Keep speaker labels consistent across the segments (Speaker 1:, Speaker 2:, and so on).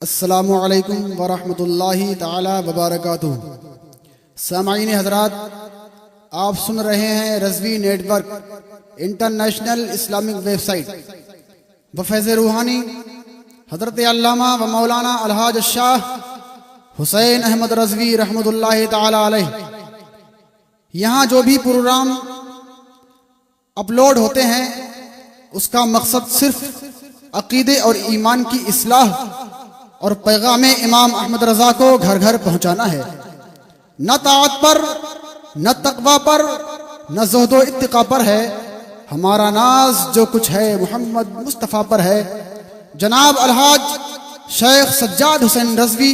Speaker 1: अस्सलामु अलैकुम वरहमतुल्लाहि ताला वबरकातुहू। सामाईन हज़रात, आप सुन रहे हैं Razvi network international Islamic website व फैज़ रूहानी हज़रत अल्लामा व मौलाना अलहाज शाह हुसैन अहमद रज़वी रहमतुल्लाहि ताला अलैह। यहाँ जो भी प्रोग्राम अपलोड होते हैं उसका मकसद सिर्फ अकीदे और ईमान की इस्लाह और पैगाम इमाम अहमद रज़ा को घर घर पहुँचाना है। न ताअत पर, न तक़वा पर, न ज़ुहदो इत्तिक़ा पर है। हमारा नाज जो कुछ है मोहम्मद मुस्तफ़ा पर है। जनाब अलहाज शेख सज्जाद हुसैन रज़वी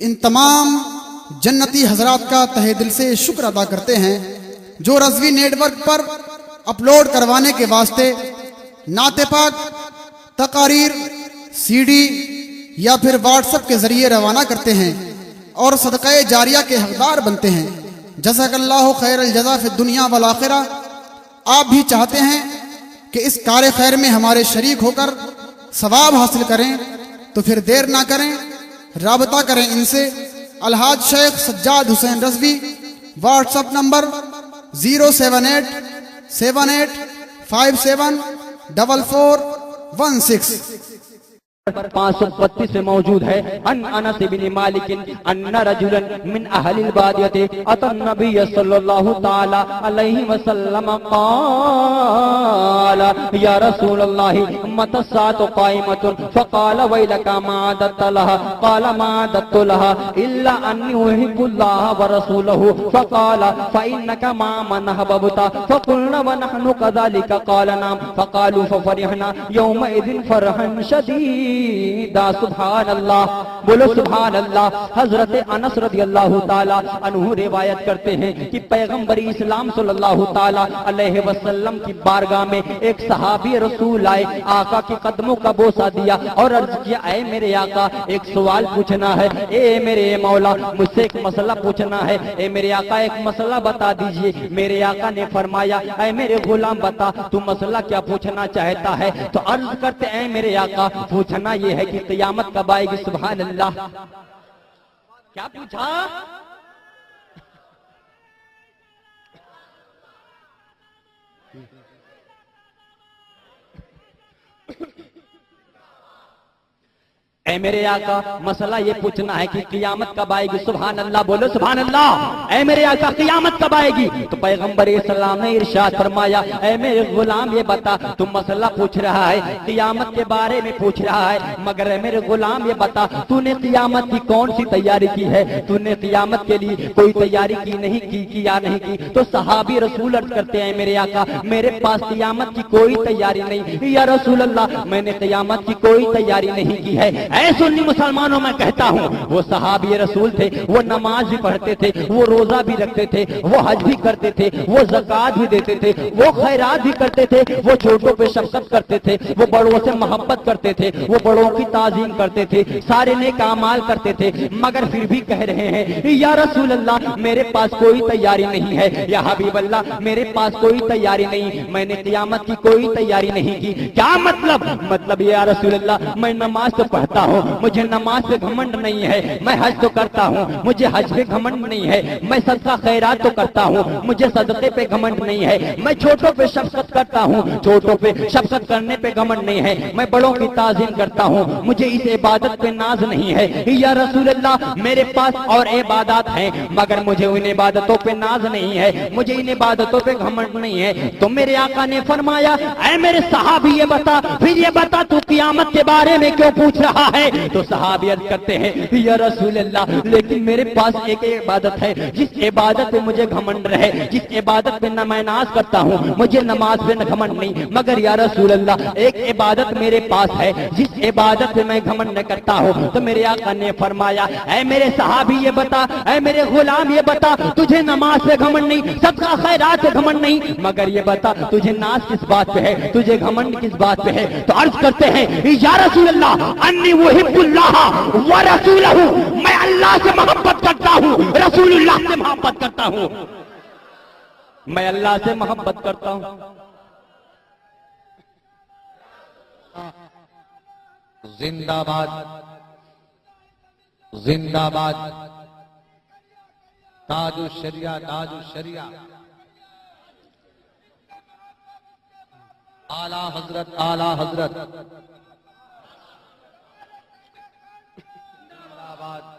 Speaker 1: इन तमाम जन्नती हजरात का तहे दिल से शुक्र अदा करते हैं जो रज़वी नेटवर्क पर अपलोड करवाने के वास्ते नाते पाक, तकारीर, सीडी या फिर व्हाट्सएप के जरिए रवाना करते हैं और सदक़े जारिया के हकदार बनते हैं। जज़ाकल्लाहु खैरल जज़ा फिद दुनिया वल आखिरा। आप भी चाहते हैं कि इस कार खैर में हमारे शरीक होकर सवाब हासिल करें तो फिर देर ना करें, राबता करें इनसे। अलहाज शेख सज्जाद हुसैन रज़वी, व्हाट्सएप नंबर 07857574416
Speaker 2: 532 से मौजूद है। अनस इब्न मालिक अन्ना रजुलन मिन अहलिल बादियति अतन नबी सल्लल्लाहु ताला अलैहि वसल्लम क़ाल या रसूलल्लाह मता सातु क़ाइमतुन फ़क़ाल वैलका मा अदत्त लहा क़ाल मा अदत्त लहा इल्ला अन्नी उहिब्बुल्लाह व रसूलहु फ़क़ाल फ़इन्नका मा मन अहबब्ता फ़क़ुलना व नहनु कज़ालिका क़ाल नाम फ़क़ालू फ़फ़रिहना यौमइज़िन फ़रहन शदीद। सुभान अल्लाह, बोलो सुभान अल्लाह। हजरत अनस रज़ियल्लाहु ताला अन्हु रिवायत करते हैं कि पैगंबर इस्लाम सल्लल्लाहु ताला अलैहि वसल्लम की बारगाह में एक सहाबी रसूल आए, आका के कदमों का बोसा दिया और अर्ज किया, ऐ मेरे आका एक सवाल पूछना है। ए मेरे मौला मुझसे एक मसला पूछना है। ए मेरे आका एक मसला बता दीजिए। मेरे आका ने फरमाया, ऐ मेरे गुलाम बता तू मसला क्या पूछना चाहता है। तो अर्ज करते, ऐ मेरे आका पूछना ये है कि क़यामत कब आएगी। सुभान अल्लाह। क्या पूछा? ऐ मेरे आका मसला ये पूछना है कि क़यामत कब आएगी। सुभान अल्लाह, बोलो सुभान अल्लाह। ऐ मेरे आका क़यामत कब आएगी। तो पैगंबर इस्लाम ने इरशाद फरमाया, ऐ मेरे गुलाम ये बता तू मसला पूछ रहा है, क़यामत के बारे में पूछ रहा है, मगर ऐ मेरे गुलाम ये बता तूने क़यामत की कौन सी तैयारी की है। तूने क़यामत के लिए कोई तैयारी की नहीं की या नहीं की। तो सहाबी रसूल अर्ज करते हैं, मेरे आका मेरे पास क़यामत की कोई तैयारी नहीं या रसूल अल्लाह, मैंने क़यामत की कोई तैयारी नहीं की है। सुन्नी मुसलमानों में कहता हूँ वो सहाबी रसूल थे, वो नमाज भी पढ़ते थे, वो रोजा भी रखते थे, वो हज भी करते थे, वो ज़कात भी देते थे, वो खैरात भी करते थे, वो छोटों पे शफ़क़त करते थे, वो बड़ों से मोहब्बत करते थे, वो बड़ों की ताज़ीम करते थे, सारे नेक अमाल करते थे, मगर फिर भी कह रहे हैं, या रसूल अल्लाह मेरे पास कोई तैयारी नहीं है, या हबीब अल्लाह मेरे पास कोई तैयारी नहीं, मैंने क़यामत की कोई तैयारी नहीं की। क्या मतलब या रसूल अल्लाह मैं नमाज तो पढ़ता हूँ, मुझे नमाज पे घमंड नहीं है, मैं हज तो करता हूँ, मुझे हज पे घमंड नहीं है, मैं सदका खैरात तो करता हूँ, मुझे सदक़े पे घमंड नहीं है, मैं छोटों पे शफ़क़त करता हूँ, छोटों पे शफ़क़त करने पे घमंड नहीं है, मैं बड़ों की ताज़ीम करता हूँ, मुझे इस इबादत पे नाज नहीं है। या रसूल अल्लाह मेरे पास और इबादत हैं, मगर मुझे उन इबादतों पे नाज नहीं है, मुझे इन इबादतों पे घमंड नहीं है। तो मेरे आका ने फरमाया, ऐ मेरे सहाबी ये बता, फिर ये बता तू क़यामत के बारे में क्यों पूछ रहा है। तो सहाबी अर्ज करते हैं, या रसूल अल्लाह लेकिन मेरे पास एक इबादत है जिस इबादत पे मुझे घमंड रहे, जिस इबादत पे न मैं नाज करता हूँ, मुझे नमाज पे न घमंड नहीं, मगर या रसूल अल्लाह एक इबादत मेरे पास है जिस इबादत पे मैं घमंड न करता हूँ। तो मेरे आका ने फरमाया, ऐ मेरे सहाबी ये बता, ऐ मेरे गुलाम ये बता तुझे नमाज पे घमंड नहीं, सदका खैरात पे घमंड नहीं, मगर ये बता तुझे नाज किस बात पे है, तुझे घमंड किस बात पे है। तो अर्ज करते हैं, या रसूल अल्लाह अन्नी उहिब्बुल्लाह व रसूलहु, मैं अल्लाह से मोहब्बत करता हूँ, रसूलुल्लाह से मोहब्बत करता हूँ, मैं अल्लाह से मोहब्बत करता हूँ।
Speaker 3: जिंदाबाद। जिंदाबाद। ताजु शरिया, ताजु शरिया। आला हजरत, आला हजरत। जिंदाबाद।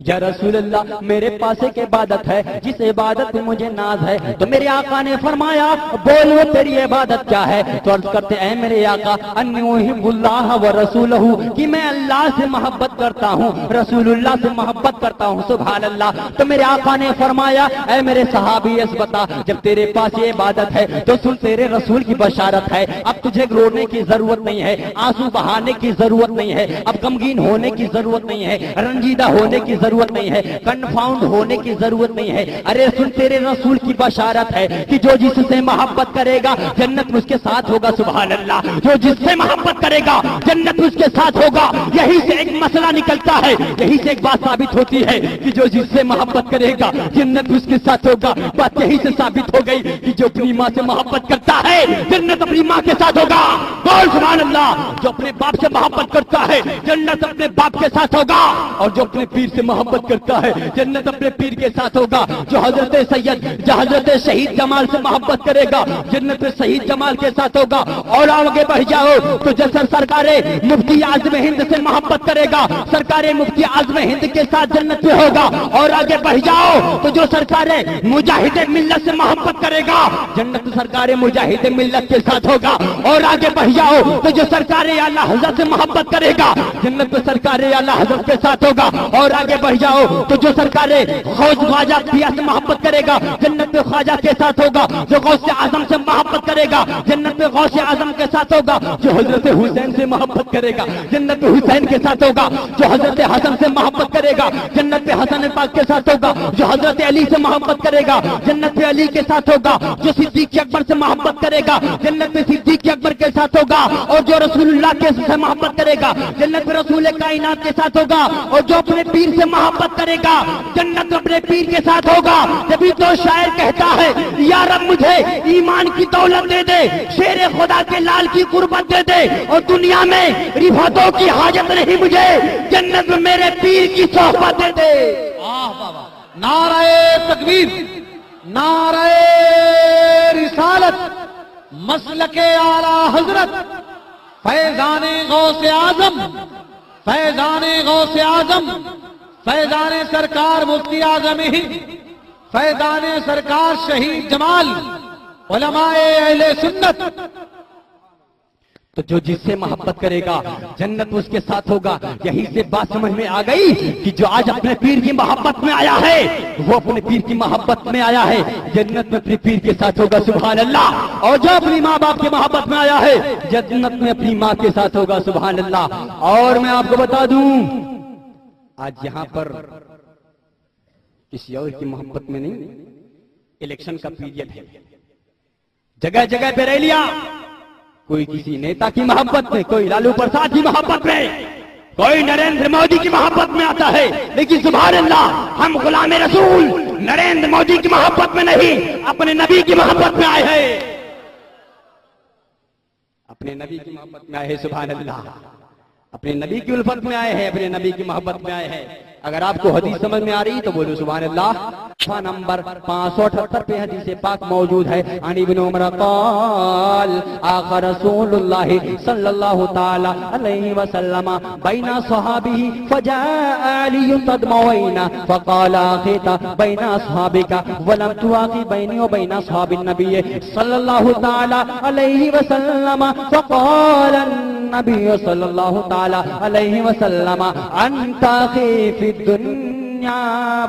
Speaker 2: या रसूल अल्लाह, मेरे पास एक इबादत है जिस इबादत पे मुझे नाज है। तो मेरे आका ने फरमाया, बोलो तेरी इबादत क्या है? तो अर्ज करते हैं मेरे आका, अन्नी उहिब्बुल्लाह व रसूलहू, कि मैं अल्लाह से मोहब्बत करता हूँ, रसूलुल्लाह से मोहब्बत करता हूँ। सुभान अल्लाह। तो मेरे आका ने फरमाया, ऐ मेरे सहाबी बता, जब तेरे पास ये इबादत है तो सुन, तेरे रसूल की बशारत है। अब तुझे रोने की जरूरत नहीं है, आंसू बहाने की जरूरत नहीं है, अब गमगीन होने की जरूरत नहीं है, रंजीदा होने की जरूरत नहीं है, कन्फाउंड होने की जरूरत नहीं है। अरे सुन, तेरे रसूल की बशारत है कि जो जिससे मोहब्बत करेगा जन्नत उसके साथ होगा। सुभान अल्लाह। जो जिससे मोहब्बत करेगा जन्नत उसके साथ होगा। यही से एक मसला निकलता है, यही से एक बात साबित होती है कि जो जिससे मोहब्बत करेगा जन्नत उसके साथ होगा। बात यही से साबित हो गई कि जो अपनी माँ से मोहब्बत करता है जन्नत अपनी माँ के साथ होगा। बोल सुभान अल्लाह। जो अपने बाप से मोहब्बत करता है जन्नत अपने बाप के साथ होगा, और जो अपने पीर से मोहब्बत करता है जन्नत अपने पीर के साथ होगा। जो हजरत सैयद, जो हजरत शहीद जमाल से मोहब्बत करेगा जन्नत शहीद जमाल के साथ होगा। और आगे बढ़ जाओ तो जैसे सरकारे मुफ्ती आज़म हिंद से मोहब्बत करेगा, सरकारे मुफ्ती आज़म हिंद के साथ जन्नत में होगा। और आगे बढ़ जाओ तो जो सरकारे मुजाहिद मिल्लत से मोहब्बत करेगा जन्नत सरकारे मुजाहिद मिल्लत के साथ होगा। और आगे बढ़ जाओ तो जो सरकारे आला हज़रत से मोहब्बत करेगा जन्नत सरकारे आला हज़रत के साथ होगा। और आगे बढ़ जाओ तो जो सरकारे गौस ख्वाजा पिया से मोहब्बत करेगा जन्नत में ख्वाजा के साथ होगा। जो गौस आजम से मोहब्बत करेगा जन्नत में गौस आजम के साथ होगा। जो हजरत हुसैन से मोहब्बत करेगा जन्नत में हुसैन के साथ होगा। जो हजरत हसन से मोहब्बत करेगा जन्नत में हसन पाक के साथ होगा। जो हजरत अली से मोहब्बत करेगा जन्नत में अली के साथ होगा। जो सिद्दीक अकबर से मोहब्बत करेगा जन्नत में सिद्दीक अकबर के साथ होगा। और जो रसूलुल्लाह के से मोहब्बत करेगा जन्नत में रसूल कायनात के साथ होगा। और जो अपने पीर से मोहब्बत करेगा जन्नत अपने पीर के साथ होगा। तभी तो शायर कहता है, या रब मुझे ईमान की दौलत दे दे, शेरे खुदा के लाल की कुर्बत दे दे, और दुनिया में रिफातों की हाजत नहीं मुझे, जन्नत में मेरे पीर की सोहबत दे दे।
Speaker 3: वाह बाबा। नाराए तकबीर, नाराए रिसालत, मसलके आला हजरत, फैजाने गौसे आजम, फैजाने गौसे आजम, फैजाने सरकार मुफ्ती आजम हिंद, फैजाने सरकार शहीद जमाल, उलमाए अहले सुन्नत।
Speaker 2: तो जो जिससे मोहब्बत करेगा जन्नत उसके साथ होगा। यही से बात समझ में आ गई कि जो आज अपने पीर की मोहब्बत में आया है वो अपने पीर की मोहब्बत में आया है, जन्नत में अपने पीर के साथ होगा। सुभान अल्लाह। और जो अपनी माँ बाप की मोहब्बत में आया है जन्नत में अपनी माँ के साथ होगा। सुभान अल्लाह। और मैं आपको बता दूं, आज यहां पर किसी और की मोहब्बत में नहीं, इलेक्शन का पीरियड है, जगह जगह पे रैलियां, कोई किसी नेता की मोहब्बत में, कोई लालू प्रसाद की मोहब्बत में, कोई नरेंद्र मोदी की मोहब्बत में आता है। लेकिन सुभान अल्लाह, हम गुलाम रसूल नरेंद्र मोदी की मोहब्बत में नहीं, अपने नबी की मोहब्बत में आए हैं, अपने नबी की मोहब्बत में आए हैं। सुभान अल्लाह। अपने नबी की उल्फत में आए हैं, अपने नबी की मोहब्बत में आए हैं। अगर आपको हदीस समझ में आ रही तो बोलो सुभान अल्लाह। नंबर 578 पे हदीस पाक मौजूद है। अन इब्न उमर क़ाल आका रसूलुल्लाह सल्लल्लाहु ताला अलैहि वसल्लम बैना सहाबी फजाअ अली तदमौना फक़ाल आखिता बैना असहाबिका वलम तुआक़ि बैनी व बैना असहाबिन नबी सल्लल्लाहु ताला अलैहि वसल्लम फक़ाल नबी सल्लल्लाहु ताला अलैहि वसल्लम अंता खी दुनिया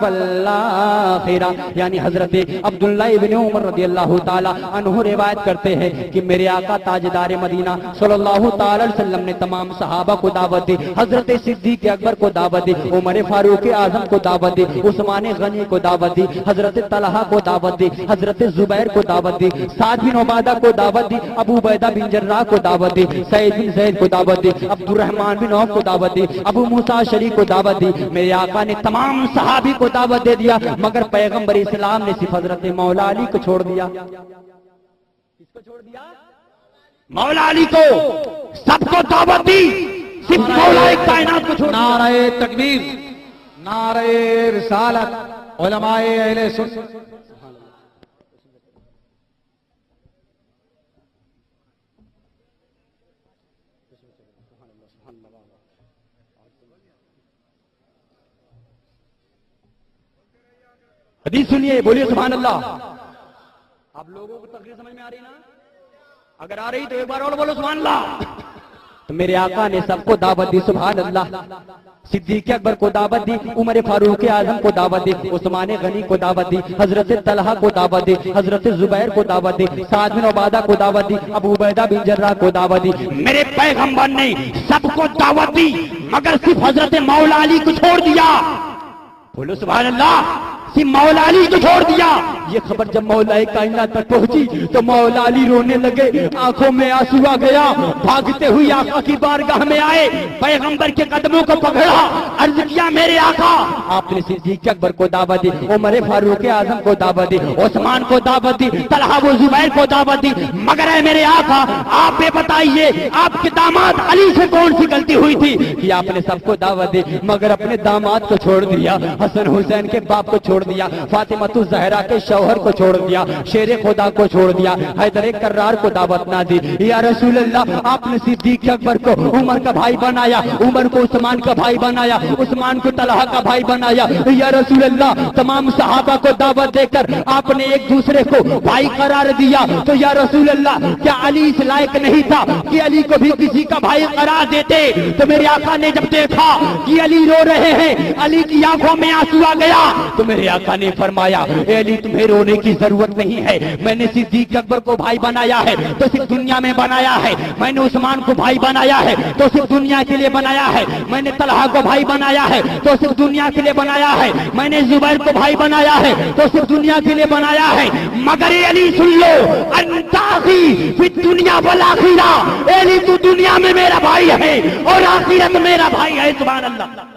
Speaker 2: वल्लाखिरा। यानी हजरत अब्दुल्लाह इब्न उमर रदियल्लाहु ताला अन्हु रिवायत करते हैं कि मेरे आका ताजदार मदीना सल्लल्लाहु ताला अलैहि वसल्लम ने तमाम सहाबा को दावत दी, हजरत सिद्दीक अकबर को दावत दी, उमर फारूक आजम को दावत दी, उस्मान गनी को दावत दी, हजरत तलहा को दावत दी, हजरत जुबैर को दावत दी, साद बिन उबादा को दावत दी, अबू बैदा बिन जर्राह को दावत दी, सईद बिन ज़ैद को दावत दी, अब्दुर्रहमान बिन औफ को दावत दी, अबू मूसा अशरी को दावत दी। मेरे आका ने तमाम सहाबी को दावत दे दिया, मगर पैगंबर इस्लाम ने सिर्फ हजरत मौला अली को छोड़ दिया। किसको छोड़ दिया? मौला अली को। सबको दावत दी, सिर्फ मौलाए कायनात को छोड़।
Speaker 3: नारे तकबीर, नारे रिसालत, उलमाए अहले सुन्नत।
Speaker 2: हदीस सुनिए, बोलिए सुभान अल्लाह। आप लोगों को तकरीर समझ में आ रही ना? अगर आ रही तो एक बार और बोलो सुभान अल्लाह। तो मेरे आका ने सबको दावत दी, सुभान अल्लाह। सिद्दीक अकबर को दावत दी, उमर फारूक आजम को दावत दी, उस्मान गनी को दावत दी, हजरत तलहा को दावत दी, हजरत जुबैर को दावत दी, साद बिन उबादा को दावत दी, अबू उबैदा बिन जर्राह को दावत दी। मेरे पैगंबर ने सबको दावत दी, मगर सिर्फ हजरत मौला अली को छोड़ दिया। बोलो सुभान अल्लाह। सिर्फ मौला अली को छोड़ दिया। ये खबर जब मौलाए कायनात तक पहुंची तो मौला अली रोने लगे, आंखों में आंसू आ गया। भागते हुए आका की बारगाह में आए, पैगंबर के कदमों को पकड़ा, अर्ज किया मेरे आका। आपने सिद्दीक अकबर को दावत दी, उमर फारूक आजम को दावत दी, उस्मान को दावत दी, तलहा व जुबैर को दावत दी, मगर है मेरे आका आप ये बताइए आपके दामाद अली से कौन सी गलती हुई थी कि आपने सबको दावत दी मगर अपने दामाद को छोड़ दिया, हसन हुसैन के बाप को छोड़ दिया, फातिमातुज ज़हरा के शौहर को छोड़ दिया, शेरे खुदा को छोड़ दिया, हैदर कर्रार को दावत ना दी। या रसूल अल्लाह, आपने सिद्दीक अकबर को उमर का भाई बनाया, उमर को उस्मान का भाई बनाया, उस्मान को तलहा का भाई बनाया। या रसूल अल्लाह, तमाम सहाबा को दावत देकर आपने एक दूसरे को भाई करार दिया। तो या रसूल अल्लाह, क्या अली इस लायक नहीं था कि अली को भी किसी का भाई करार देते? तो मेरे आका ने जब देखा कि अली रो रहे हैं, अली की आंखों में आंसू आ गया, तो मेरे आका ने फरमाया, अली तुम्हें रोने की जरूरत नहीं है, मैंने सिद्दीक अकबर को भाई बनाया है तो सिर्फ दुनिया में बनाया है, मैंने उस्मान को भाई बनाया है तो सिर्फ दुनिया के लिए बनाया है, मैंने तलहा को भाई बनाया है तो सिर्फ दुनिया के लिए बनाया है, मैंने जुबैर को भाई बनाया है तो सिर्फ दुनिया के लिए बनाया है। मगर अली सुन लो, अंताही फिर दुनिया वल आखिरा, अली तू दुनिया में मेरा भाई है और आखिरत में मेरा भाई है। सुभान अल्लाह।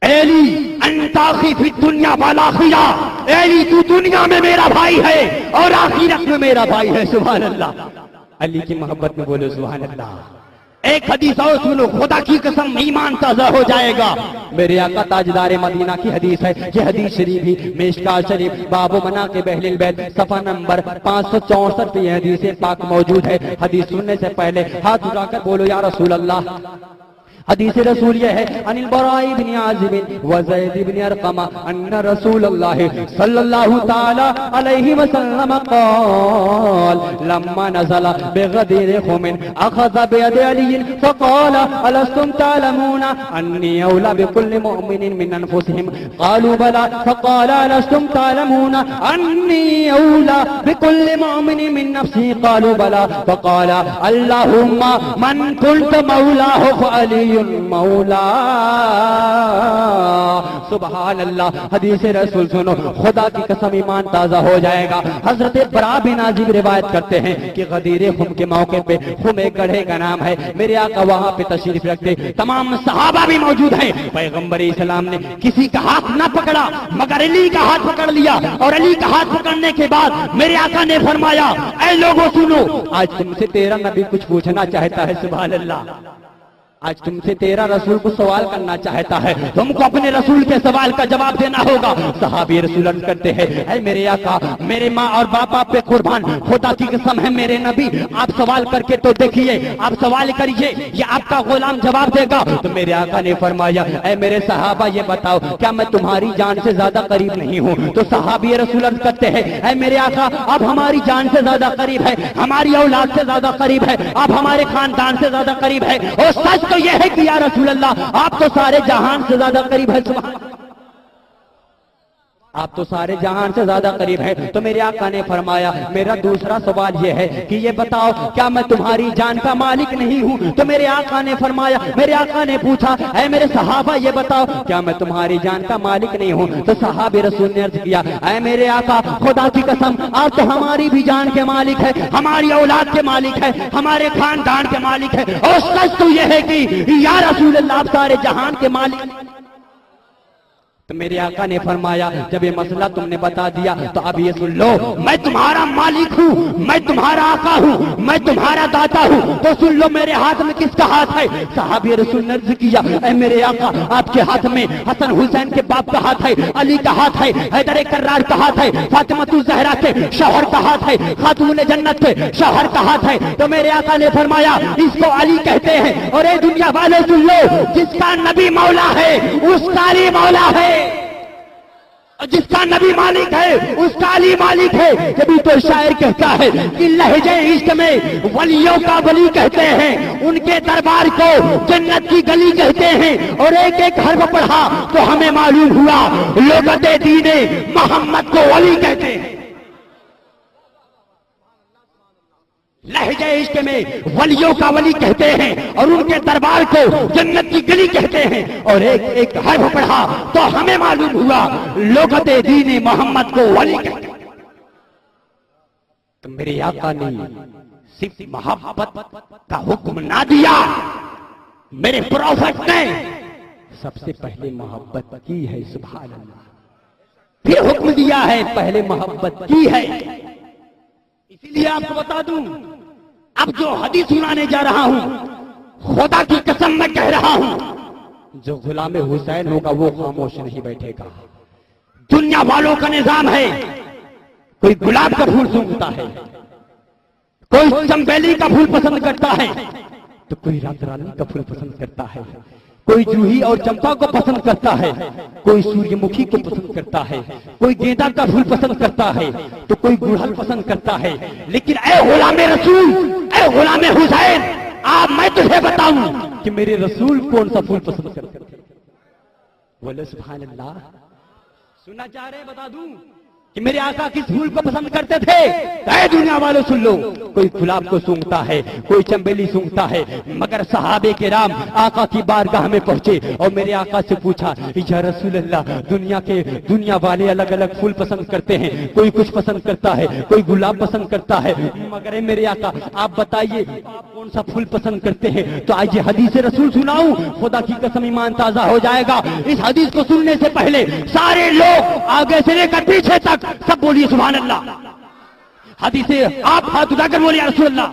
Speaker 2: एली अंताखी फिर दुनिया वाला खिया, एली तू दुनिया में मेरा भाई है और आखिरत में मेरा भाई है। सुभान अल्लाह। अली की मोहब्बत में बोलो सुभान अल्लाह। एक हदीस और सुनो, खुदा की कसम ईमान ताजा हो जाएगा। मेरे आका ताजदार मदीना की हदीस है, ये हदीस शरीफ ही मिशकात शरीफ बाबू मना के बहलिल बैत सफा नंबर 564 पे यह हदीस पाक मौजूद है। हदीस सुनने से पहले हाथ उठाकर बोलो या रसूल अल्लाह। हदीस रसूल ये है, अनिल बराई बिन आजिब व ज़ैद बिन अरक़मा अन्ना रसूलल्लाह सल्लल्लाहु ताला अलैहि वसल्लम क़ाल लम्मा नज़ला बिग़दीर ख़ुमिन अख़ज़ बियद अली फ़क़ाल अलस्तुम तअलमून अन्नी औला बिकुल्लि मुअमिनिन मिन अनफुसिहिम क़ालू बला फ़क़ाल अलस्तुम तअलमून अन्नी औला बिकुल्लि मुअमिनिन मिन नफ़्सिही क़ालू बला फ़क़ाल अल्लाहुम्मा मन कुन्त मौलाहु फ़अली मौला। सुभान अल्लाह। हदीस रसूल सुनो, खुदा की कसम ईमान ताजा हो जाएगा। हजरत बरा बिन आजिब रिवायत करते हैं कि गदीर खुम के मौके पे, खुम एक गढ़े का नाम है, मेरे आका वहां पे तशरीफ रखते, तमाम सहाबा भी मौजूद हैं। पैगंबर इस्लाम ने किसी का हाथ ना पकड़ा मगर अली का हाथ पकड़ लिया, और अली का हाथ पकड़ने के बाद मेरे आका ने फरमाया, ऐ लोगों सुनो, आज तुमसे तेरा नबी कुछ पूछना चाहता है। सुभान अल्लाह। आज तुमसे तेरा रसूल को सवाल करना चाहता है, तुमको अपने रसूल के सवाल का जवाब देना होगा। सहाबी रसूल अर्ज करते हैं, ऐ मेरे आका, मेरे माँ और बाप आप पे कुर्बान, खुदा की कसम है मेरे नबी, आप सवाल करके तो देखिए, आप सवाल करिए, ये आपका गुलाम जवाब देगा। तो मेरे आका ने फरमाया, ऐ मेरे सहाबा ये बताओ, क्या मैं तुम्हारी जान से ज्यादा करीब नहीं हूँ? तो सहाबी रसूल अर्ज करते हैं, ऐ मेरे आका, अब हमारी जान से ज्यादा करीब है, हमारी औलाद से ज्यादा करीब है, अब हमारे खानदान से ज्यादा करीब है। और सच तो यह है कि या रसूल अल्लाह, आप तो सारे जहान से ज्यादा करीब है। सुभान आप तो सारे जहान से ज्यादा करीब हैं। तो मेरे आका ने फरमाया मेरा दूसरा सवाल यह है कि ये बताओ क्या मैं तुम्हारी जान का मालिक नहीं हूँ? तो मेरे आका ने फरमाया, मेरे आका ने पूछा ऐ मेरे सहाबा ये बताओ क्या मैं तुम्हारी जान का मालिक नहीं हूँ? तो सहाबे रसूल ने अर्ज किया ऐ मेरे आका खुदा की कसम आप तो हमारी भी जान के मालिक है, हमारी औलाद के मालिक है, हमारे खानदान के मालिक है, और सच तो यह है कि या रसूल अल्लाह आप सारे जहान के मालिक। तो मेरे आका ने फरमाया जब ये मसला तुमने बता दिया तो अब ये सुन लो, मैं तुम्हारा मालिक हूँ, मैं तुम्हारा आका हूँ, मैं तुम्हारा दाता हूँ। तो सुन लो मेरे हाथ में किसका हाथ है? साहबी रसूल ने अर्ज किया ऐ मेरे आका आपके हाथ में हसन हुसैन के बाप का हाथ है, अली का हाथ है, हैदर कर्रार का हाथ है, फातिमा ज़हरा के शौहर का हाथ है, खातून जन्नत के शौहर का हाथ है। तो मेरे आका ने फरमाया इसको अली कहते हैं। और ये दुनिया वाले सुन लो, जिसका नबी मौला है उसका अली मौला है, जिसका नबी मालिक है उसका अली मालिक है। जब तो शायर कहता है कि लहजे इश्क में वलियों का वली कहते हैं, उनके दरबार को जन्नत की गली कहते हैं। और एक एक हर्फ पढ़ा तो हमें मालूम हुआ लोगते दीने मोहम्मद को वली कहते हैं। लहजे इश्क में वलियों का वली कहते हैं और उनके दरबार को जन्नत की गली कहते हैं। और एक एक हर्फ पढ़ा तो हमें मालूम हुआ लोगते दीने मोहम्मद को वली कहते हैं। तो मेरे आका ने सिर्फ मोहब्बत का हुक्म ना दिया, मेरे प्रोफेट ने सबसे पहले मोहब्बत की है, सुभान अल्लाह। फिर हुक्म दिया है पहले मोहब्बत की है। इसीलिए आपको बता दूं, अब जो हदीस सुनाने जा रहा हूं, खुदा की कसम मैं कह रहा हूं, जो गुलाम हुसैन होगा वो खामोश नहीं बैठेगा। दुनिया वालों का निजाम है, कोई गुलाब का फूल सूंघता है, कोई चंबेली का फूल पसंद करता है, तो कोई रात रानी का फूल पसंद करता है, कोई जूही और चंपा को पसंद करता है, कोई सूर्यमुखी को पसंद करता है, कोई गेंदा का फूल पसंद करता है, तो कोई गुड़हल पसंद करता है। लेकिन ऐ गुलामे रसूल, ऐ गुलामे हुसैन, आप मैं तुझे बताऊं कि मेरे रसूल कौन सा फूल पसंद करते थे? बोले सुभान अल्लाह। सुना चाह रहे बता दूं कि मेरे आका किस फूल को पसंद करते थे? ऐ दुनिया वालों सुन लो, कोई गुलाब को सूंघता है, कोई चंबेली सूंघता है, मगर सहाबे के राम आका की बारगाह में पहुंचे और मेरे आका से पूछा या रसूल अल्लाह दुनिया वाले अलग अलग फूल पसंद करते हैं, कोई कुछ पसंद करता है, कोई गुलाब पसंद करता है, मगर मेरे आका आप बताइए आप कौन सा फूल पसंद करते हैं? तो आज ये हदीस रसूल सुनाऊं, खुदा की कसम ईमान ताजा हो जाएगा। इस हदीस को सुनने से पहले सारे लोग आगे से लेकर पीछे तक सब बोलिए सुभान अल्लाह। हदीसे आप हाथ उठाकर बोलिए रसूल अल्लाह।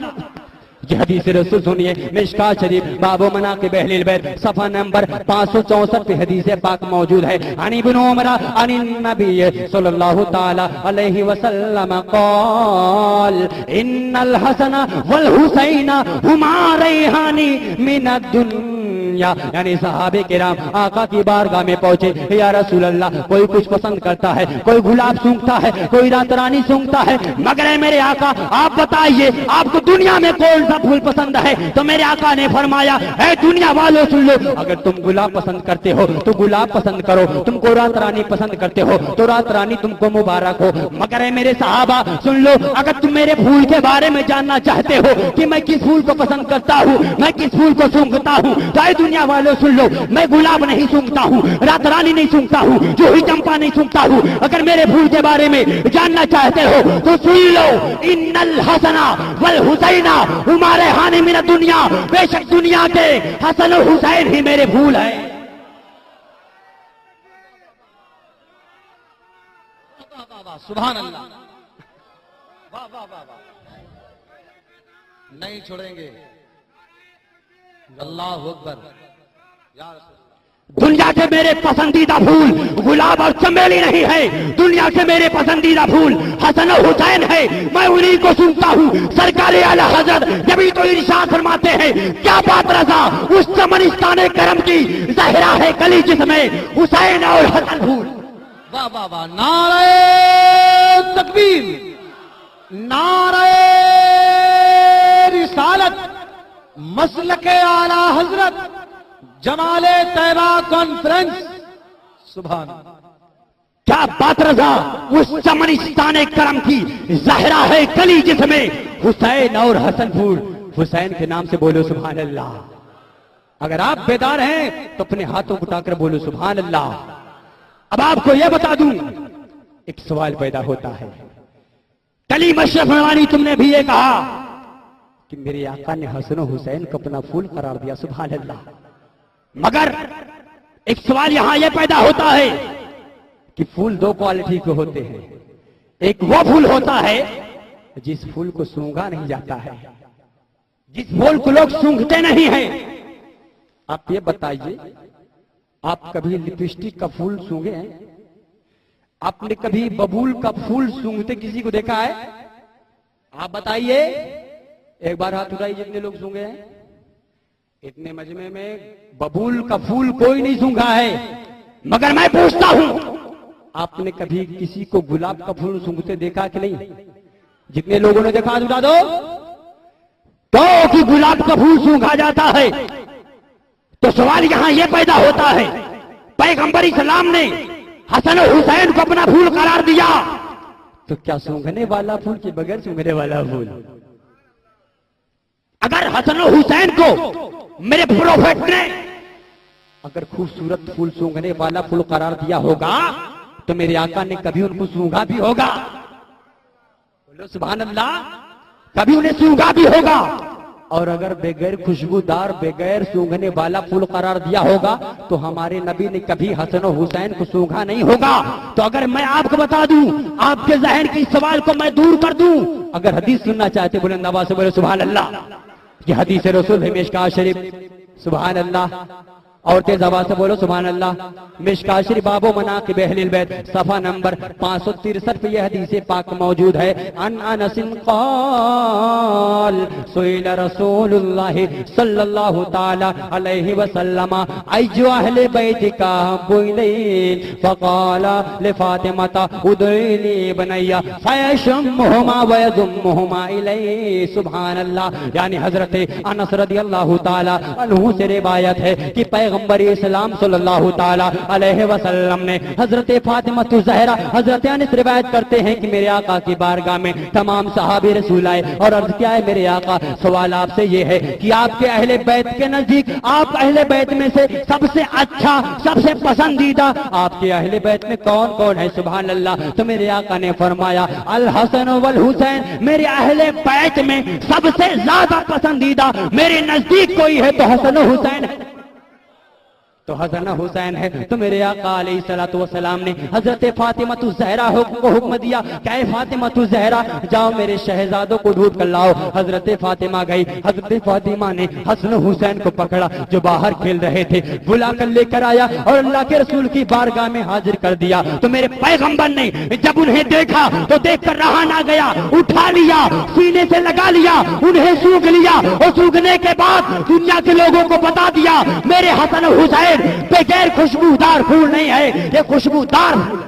Speaker 2: ये हदीस रसूल सुनिए, मिशकात शरीफ बाबो मनाक़िब अहलिल बैत सफा नंबर 564 पे हदीस पाक मौजूद है। अन इब्न उमर अन नबी सल्लल्लाहु ताला अलैहि वसल्लम क़ाल इन्नल हसन वल हुसैन हुमा रैहानी मिनद दुनिया। यानी सहाबे किराम आका की बारगाह में पहुंचे, या रसूल अल्लाह कोई कुछ पसंद करता है, कोई गुलाब सूंघता है, कोई रात रानी सूंघता है, मगर मेरे आका आप बताइए आपको दुनिया में कौन सा फूल पसंद है? तो मेरे आका ने फरमाया ऐ दुनिया वालों सुन लो, अगर तुम गुलाब पसंद करते हो तो गुलाब पसंद करो, तुमको रात रानी पसंद करते हो तो रात रानी तुमको मुबारक हो। मगर मेरे सहाबा सुन लो, अगर तुम मेरे फूल के बारे में जानना चाहते हो कि मैं किस फूल को पसंद करता हूँ, मैं किस फूल को सूंघता हूँ, तो दुनिया वालों सुन लो, मैं गुलाब नहीं सूंघता हूँ, रात रानी नहीं सूंघता हूँ, जूही चंपा नहीं सूंघता हूँ। अगर मेरे फूल के बारे में जानना चाहते हो तो सुन लो, इन्नल हसना वल हुसैना हमारे हानि मेरा दुनिया, बेशक दुनिया के हसन और हुसैन ही मेरे फूल है।
Speaker 3: सुभान अल्लाह, वाह वाह वाह वाह, नहीं छोड़ेंगे। अल्लाह अकबर।
Speaker 2: दुनिया के मेरे पसंदीदा फूल गुलाब और चमेली नहीं है, दुनिया के मेरे पसंदीदा फूल हसन और हुसैन है, मैं उन्हीं को सुनता हूँ। सरकार आला हजरत जब तो इरशाद फरमाते हैं, क्या बात रजा उस चमनिस्तान करम की ज़हरा है कली जिसमें हुसैन और हसन फूल।
Speaker 3: वाह वाह वाह, नारे तकबीर, नारे रिसालत, मसलके आला हजरत, जमाले तैबा कॉन्फ्रेंस। सुभान।
Speaker 2: क्या बात रजा, उस चमनिस्तान करम की जहरा है कली जिसमें हुसैन और हसन फूल। हुसैन के नाम से बोलो सुभान अल्लाह। अगर आप बेदार हैं तो अपने हाथों उठाकर बोलो सुभान अल्लाह। अब आपको यह बता दूं, एक सवाल पैदा होता है। कलीम अशरफ नवानी तुमने भी ये कहा कि मेरे आका ने हसन और हुसैन को अपना फूल करार दिया, सुभान अल्लाह। मगर एक सवाल यहां यह पैदा होता है कि फूल दो क्वालिटी के होते हैं। एक वो फूल होता है जिस फूल को सूंघा नहीं जाता है, जिस फूल को लोग सूंघते नहीं हैं। आप ये बताइए, आप कभी लिपस्टिक का फूल सूंघे हैं? आपने कभी बबूल का फूल सूंघते किसी को देखा है? आप बताइए, एक बार हाथ उठाइए जितने लोग सूंघे हैं। इतने मजमे में बबूल का फूल कोई नहीं सूंघा है। मगर मैं पूछता हूं, आपने कभी किसी को गुलाब का फूल सूंघते देखा कि नहीं? जितने लोगों ने देखा हाथ उठा दो। तो कि गुलाब का फूल सूंघा जाता है। तो सवाल यहां यह पैदा होता है, पैगंबर इस्लाम ने हसन और हुसैन को अपना फूल करार दिया, तो क्या सूंघने वाला फूल के बगैर सूंघने वाला फूल? अगर हसन और हुसैन को मेरे प्रोफेट ने अगर खूबसूरत फूल सूंघने वाला फूल करार दिया होगा, तो मेरे आका ने कभी उनको सूंघा भी होगा। बोलो सुभान अल्लाह। कभी उन्हें सूंघा भी होगा। और अगर बगैर खुशबूदार, बगैर सूंघने वाला फूल करार दिया होगा, तो हमारे नबी ने कभी हसन और हुसैन को सूंघा नहीं होगा। तो अगर मैं आपको बता दूं, आपके जहन के इस सवाल को मैं दूर कर दूं, अगर हदीस सुनना चाहते बुलंद आवाज से बोले सुभान अल्लाह। ये हदीस रसूल है, मिशकात शरीफ, सुभान अल्लाह। और तेज आवाज से बोलो सुभान अल्लाह। मिशकात शरीफ बाबो मनाक़िब अहलिल बैत सफा नंबर 563 पे यह हदीस पाक मौजूद है। अन अनसिन क़ाल सुइल रसूलुल्लाह सल्लल्लाहु ताला अलैहि वसल्लम अय्यु अहले बैतिका बुइलैन फ़क़ाला लिफ़ातिमा उदइली बनैया फ़यशम्मुहुमा व यज़ुम्मुहुमा इलैहि। सुभान अल्लाह। यानी हजरत अनस रज़ियल्लाहु ताला अन्हु से रिवायत है कि पैगंबर इस्लाम सल्लल्लाहु ताला अलैहि वसल्लम ने हजरत फातिमा ज़हरा, हजरत अनस रिवायत करते हैं कि मेरे आका की बारगाह में तमाम सहाबे रसूल आए और अर्ज किया है, मेरे आका सवाल आपसे ये है कि आपके अहले बैत के नजदीक, आप अहले बैत में से सबसे अच्छा, सबसे पसंदीदा आपके अहले बैत में कौन कौन है? सुभान अल्लाह। तो मेरे आका ने फरमाया अल हसन वल हुसैन, मेरे अहले बैत में सबसे ज्यादा पसंदीदा मेरे नजदीक कोई है तो हसन हुसैन है। तो हसन हुसैन है। तो मेरे आका अलैहिस्सलातु वस्सलाम ने हजरत फातिमा ज़हरा को हुक्म दिया, क्या फातिमा ज़हरा जाओ मेरे शहजादों को ढूंढ कर लाओ। हजरत फातिमा गई। हजरत फातिमा ने हसन हुसैन को पकड़ा जो बाहर खेल रहे थे, बुला कर लेकर आया और अल्लाह के रसूल की बारगाह में हाजिर कर दिया। तो मेरे पैगंबर ने जब उन्हें देखा तो देखकर रहा ना गया, उठा लिया, सीने से लगा लिया, उन्हें सूंघ लिया और सूंघने के बाद दुनिया के लोगों को बता दिया मेरे हसन हुसैन बगैर खुशबूदार फूल नहीं है, ये खुशबूदार फूल है।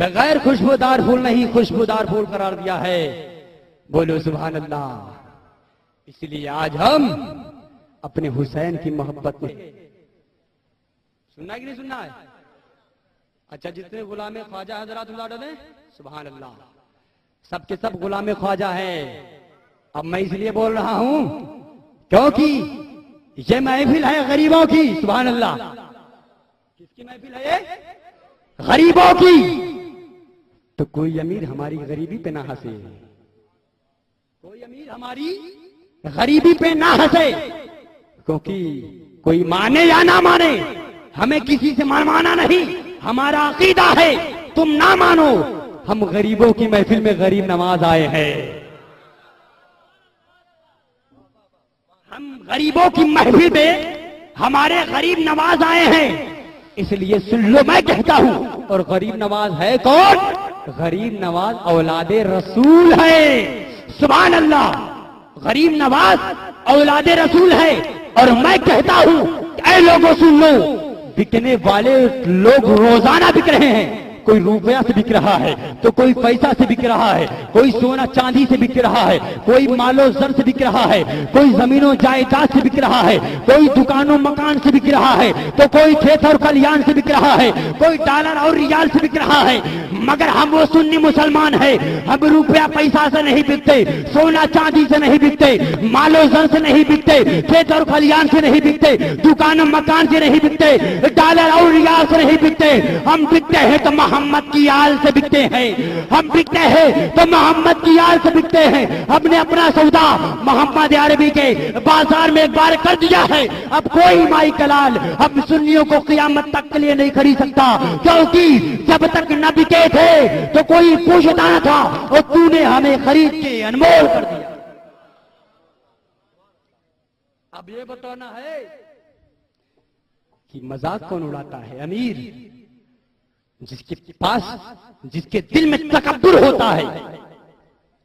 Speaker 2: बगैर खुशबूदार फूल नहीं, खुशबूदार फूल करार दिया है। बोलो सुभान अल्लाह। इसलिए आज हम अपने हुसैन की मोहब्बत में, सुनना है कि नहीं सुनना है? अच्छा, जितने गुलाम ख्वाजा हजरात उठा दें सुभान अल्लाह, सबके सब गुलाम ख्वाजा है। अब मैं इसलिए बोल रहा हूं क्योंकि ये महफिल है गरीबों की। सुभान अल्लाह। किसकी महफिल है ये? गरीबों की। तो कोई अमीर हमारी गरीबी पे ना हंसे, कोई अमीर हमारी गरीबी पे ना हंसे, क्योंकि कोई माने या ना माने हमें किसी से माना नहीं। हमारा अकीदा है, तुम ना मानो, हम गरीबों की महफिल में गरीब नवाज आए हैं। हम गरीबों की महफिल में हमारे गरीब नवाज आए हैं। इसलिए सुन लो, मैं कहता हूं। और गरीब नवाज है कौन? गरीब नवाज औलादे रसूल है। सुभान अल्लाह। गरीब नवाज औलादे रसूल है। और मैं कहता हूं, ऐ लोगों सुन लो, बिकने वाले लोग रोजाना बिक रहे हैं। कोई रुपया से बिक रहा है, तो कोई पैसा से बिक रहा है, कोई सोना चांदी से बिक रहा है, कोई मालो जर से बिक रहा है, कोई जमीनों जायदाद से बिक रहा है, कोई दुकानों मकान से बिक रहा है, तो कोई खेत और खलियान से बिक रहा है, कोई डॉलर और रियाल से बिक रहा है। मगर हम वो सुन्नी मुसलमान है, हम रुपया पैसा से नहीं बिकते, सोना चांदी से नहीं बिकते, मालो जर से नहीं बिकते, खेत और खलियान से नहीं बिकते, दुकानों मकान से नहीं बिकते, डॉलर और रियाल से नहीं बिकते। हम बिकते हैं तो मोहम्मद की आल से बिकते हैं, हम बिकते हैं तो मोहम्मद की आल से बिकते हैं। हमने अपना सौदा मोहम्मद अरबी के बाजार में एक बार कर दिया है। अब कोई माई कलाल हम सुन्नियों को क़यामत तक के लिए नहीं खरीद सकता, क्योंकि जब तक न बिके थे तो कोई पूछता न था, और तूने हमें खरीद के अनमोल कर दिया। अब ये बताना है कि मजाक कौन उड़ाता है? अमीर, जिसके पास, जिसके दिल में तकब्बुर होता है,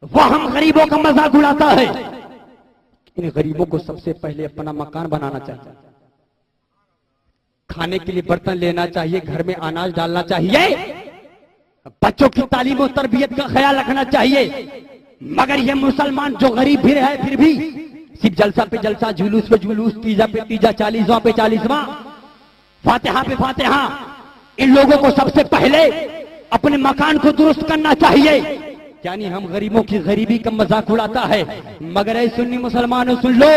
Speaker 2: वह हम गरीबों का मजाक उड़ाता है। इन गरीबों को सबसे पहले अपना मकान बनाना चाहिए, खाने के लिए बर्तन लेना चाहिए, घर में अनाज डालना चाहिए, बच्चों की तालीम और तरबियत का ख्याल रखना चाहिए। मगर ये मुसलमान जो गरीब भी है, फिर भी सिर्फ जलसा पे जलसा, जुलूस पे जुलूस, तीजा पे तीजा, 40वां पे 40वां, फातिहा पे फातिहा। इन लोगों को सबसे पहले अपने मकान को दुरुस्त करना चाहिए। यानी हम गरीबों की गरीबी का मजाक उड़ाता है। मगर ऐ सुन्नी मुसलमानों सुन लो,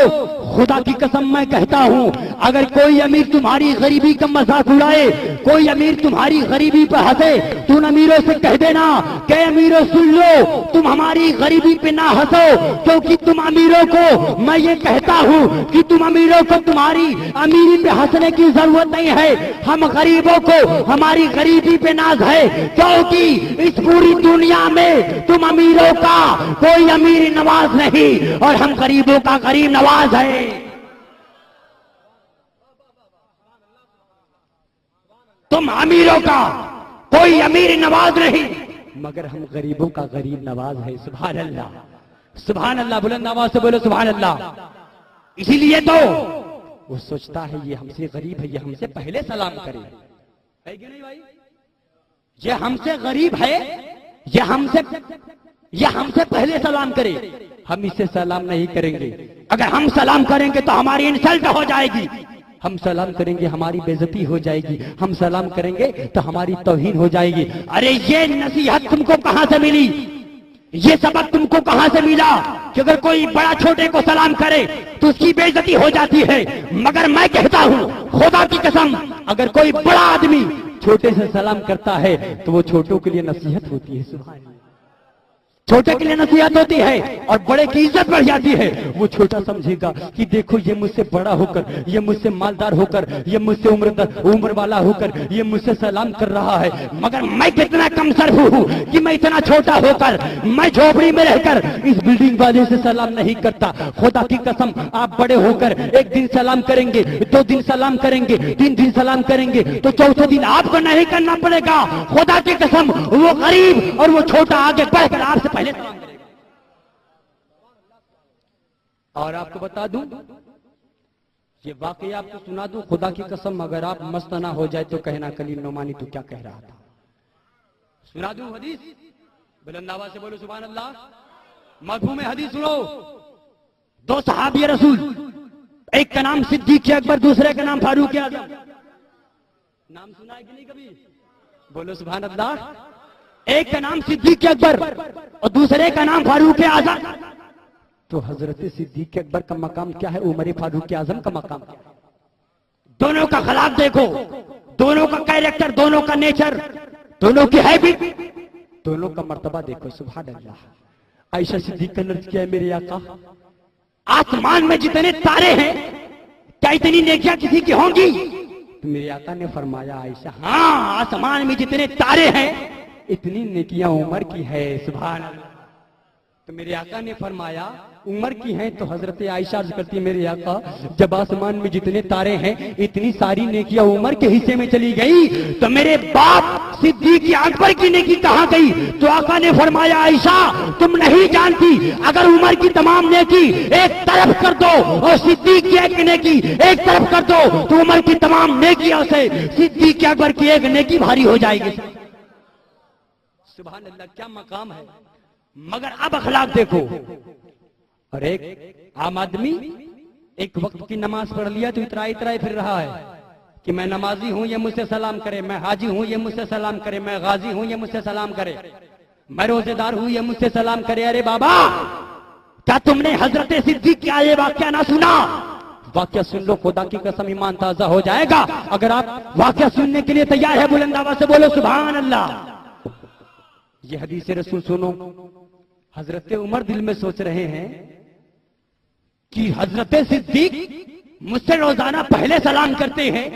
Speaker 2: खुदा की कसम मैं कहता हूं, अगर कोई अमीर तुम्हारी गरीबी का मजाक उड़ाए, कोई अमीर तुम्हारी गरीबी पर हंसे, तो उन अमीरों से कह देना कि अमीरों सुन लो, तुम हमारी गरीबी पे ना हंसो, क्योंकि तुम अमीरों को, मैं ये कहता हूं कि तुम अमीरों को तुम्हारी अमीरी पे हंसने की जरूरत नहीं है। हम गरीबों को हमारी गरीबी पे नाज है, क्योंकि इस पूरी दुनिया में तुम अमीरों का कोई अमीर नवाज नहीं, और हम गरीबों का गरीब नवाज है। तुम अमीरों का कोई अमीर नवाज नहीं, मगर हम गरीबों का गरीब नवाज है। सुभान अल्लाह, सुभान अल्लाह, बुलंद आवाज से बोलो सुभान अल्लाह। इसीलिए तो वो सोचता है ये हमसे गरीब है, ये हमसे पहले सलाम करे, है कि नहीं भाई? ये हमसे गरीब है, ये हमसे पहले सलाम करे, हम इसे सलाम नहीं करेंगे। अगर हम सलाम करेंगे तो हमारी इंसल्ट हो जाएगी, हम सलाम करेंगे हमारी बेइज्जती हो जाएगी, हम सलाम करेंगे तो हमारी तौहीन हो जाएगी। अरे ये नसीहत तुमको कहां से मिली? ये सबक तुमको कहां से मिला कि अगर कोई बड़ा छोटे को सलाम करे तो उसकी बेइज्जती हो जाती है? मगर मैं कहता हूं खुदा की कसम, अगर कोई बड़ा आदमी छोटे से सलाम करता है तो वो छोटों के लिए नसीहत होती है। सुभान अल्लाह, छोटे के लिए नसीहत होती है और बड़े की इज्जत बढ़ जाती है। वो छोटा समझेगा कि देखो ये मुझसे बड़ा होकर, ये मुझसे मालदार होकर, ये मुझसे उम्र वाला होकर ये मुझसे सलाम कर रहा है, मगर मैं कितना कम सर्फ हूं कि मैं इतना छोटा होकर, मैं झोपड़ी में रहकर इस बिल्डिंग वाले से सलाम नहीं करता। खुदा की कसम, आप बड़े होकर एक दिन सलाम करेंगे, 2 दिन सलाम करेंगे, 3 दिन सलाम करेंगे, तो चौथे दिन आपको नहीं करना पड़ेगा। खुदा की कसम, वो गरीब और वो छोटा आगे बढ़कर आपसे पहले सलाम करेगा। और आपको बता दूं, ये वाकई आपको सुना दूं, खुदा की कसम, अगर आप मस्त ना हो जाए तो कहना कलीम नोमानी तो क्या कह रहा था। सुना दूं हदीस, बुलंद आवाज से बोलो सुभान अल्लाह। मफहूम हदीस सुनो। 2 सहाबी रसूल, एक का नाम सिद्दीक अकबर, दूसरे का नाम फारूक आजम। नाम सुना है कि नहीं कभी? बोलो सुभान अल्लाह। एक का नाम सिद्दीक अकबर और दूसरे का नाम फारूक आजम। तो हजरत सिद्दीक अकबर का मकाम क्या है, उमर फारूक आजम का मकाम क्या है? दोनों का खिलाफ देखो, दोनों का कैरेक्टर, दोनों का नेचर, दोनों की हैबिट, दोनों का मर्तबा देखो। सुभान अल्लाह। आयशा सिद्दीका ने अर्ज किया, मेरे आका, आसमान में जितने तारे हैं क्या इतनी नेकियां किसी की होंगी? तो मेरे आका ने फरमाया, आयशा, हाँ, आसमान में जितने तारे हैं इतनी नेकियां उमर की है। सुभान अल्लाह। तो मेरे आका ने फरमाया, उमर की हैं? तो हजरत आयशा अर्ज करती है, मेरे आका, जब आसमान में जितने तारे हैं इतनी सारी नेकियां उमर के हिस्से में चली गई, तो मेरे बाप सिद्दीक अकबर की नेकी कहां गई? तो आका ने फरमाया, आयशा, तुम नहीं जानती, अगर उमर की तमाम नेकी एक तरफ कर दो और सिद्दीक की एक नेकी एक तरफ कर दो, तो उमर की तमाम नेकियों से सिद्दीक अकबर की एक नेकी भारी हो जाएगी। सुभान अल्लाह, क्या मकाम है। मगर अब अखलाक देखो, और एक आम आदमी एक वक्त की नमाज पढ़ लिया तो इतरा इतरा फिर रहा है कि मैं नमाजी हूं, ये मुझसे सलाम करे, मैं हाजी हूं, ये मुझसे सलाम करे, मैं गाजी हूं, ये मुझसे सलाम करे, मैं रोजेदार हूं, ये मुझसे सलाम करे। अरे बाबा, क्या तुमने हजरत सिद्दीक का ये वाक्या ना सुना? वाक्या सुन लो, खुदा की कसम ईमान ताजा हो जाएगा। अगर आप वाक्या सुनने के लिए तैयार है, बुलंद आवाज से बोलो सुभान अल्लाह। ये हदीस रसूल सुनो। हजरत उमर दिल में सोच रहे हैं कि हजरत सिद्दीक मुझसे रोजाना पहले सलाम करते हैं,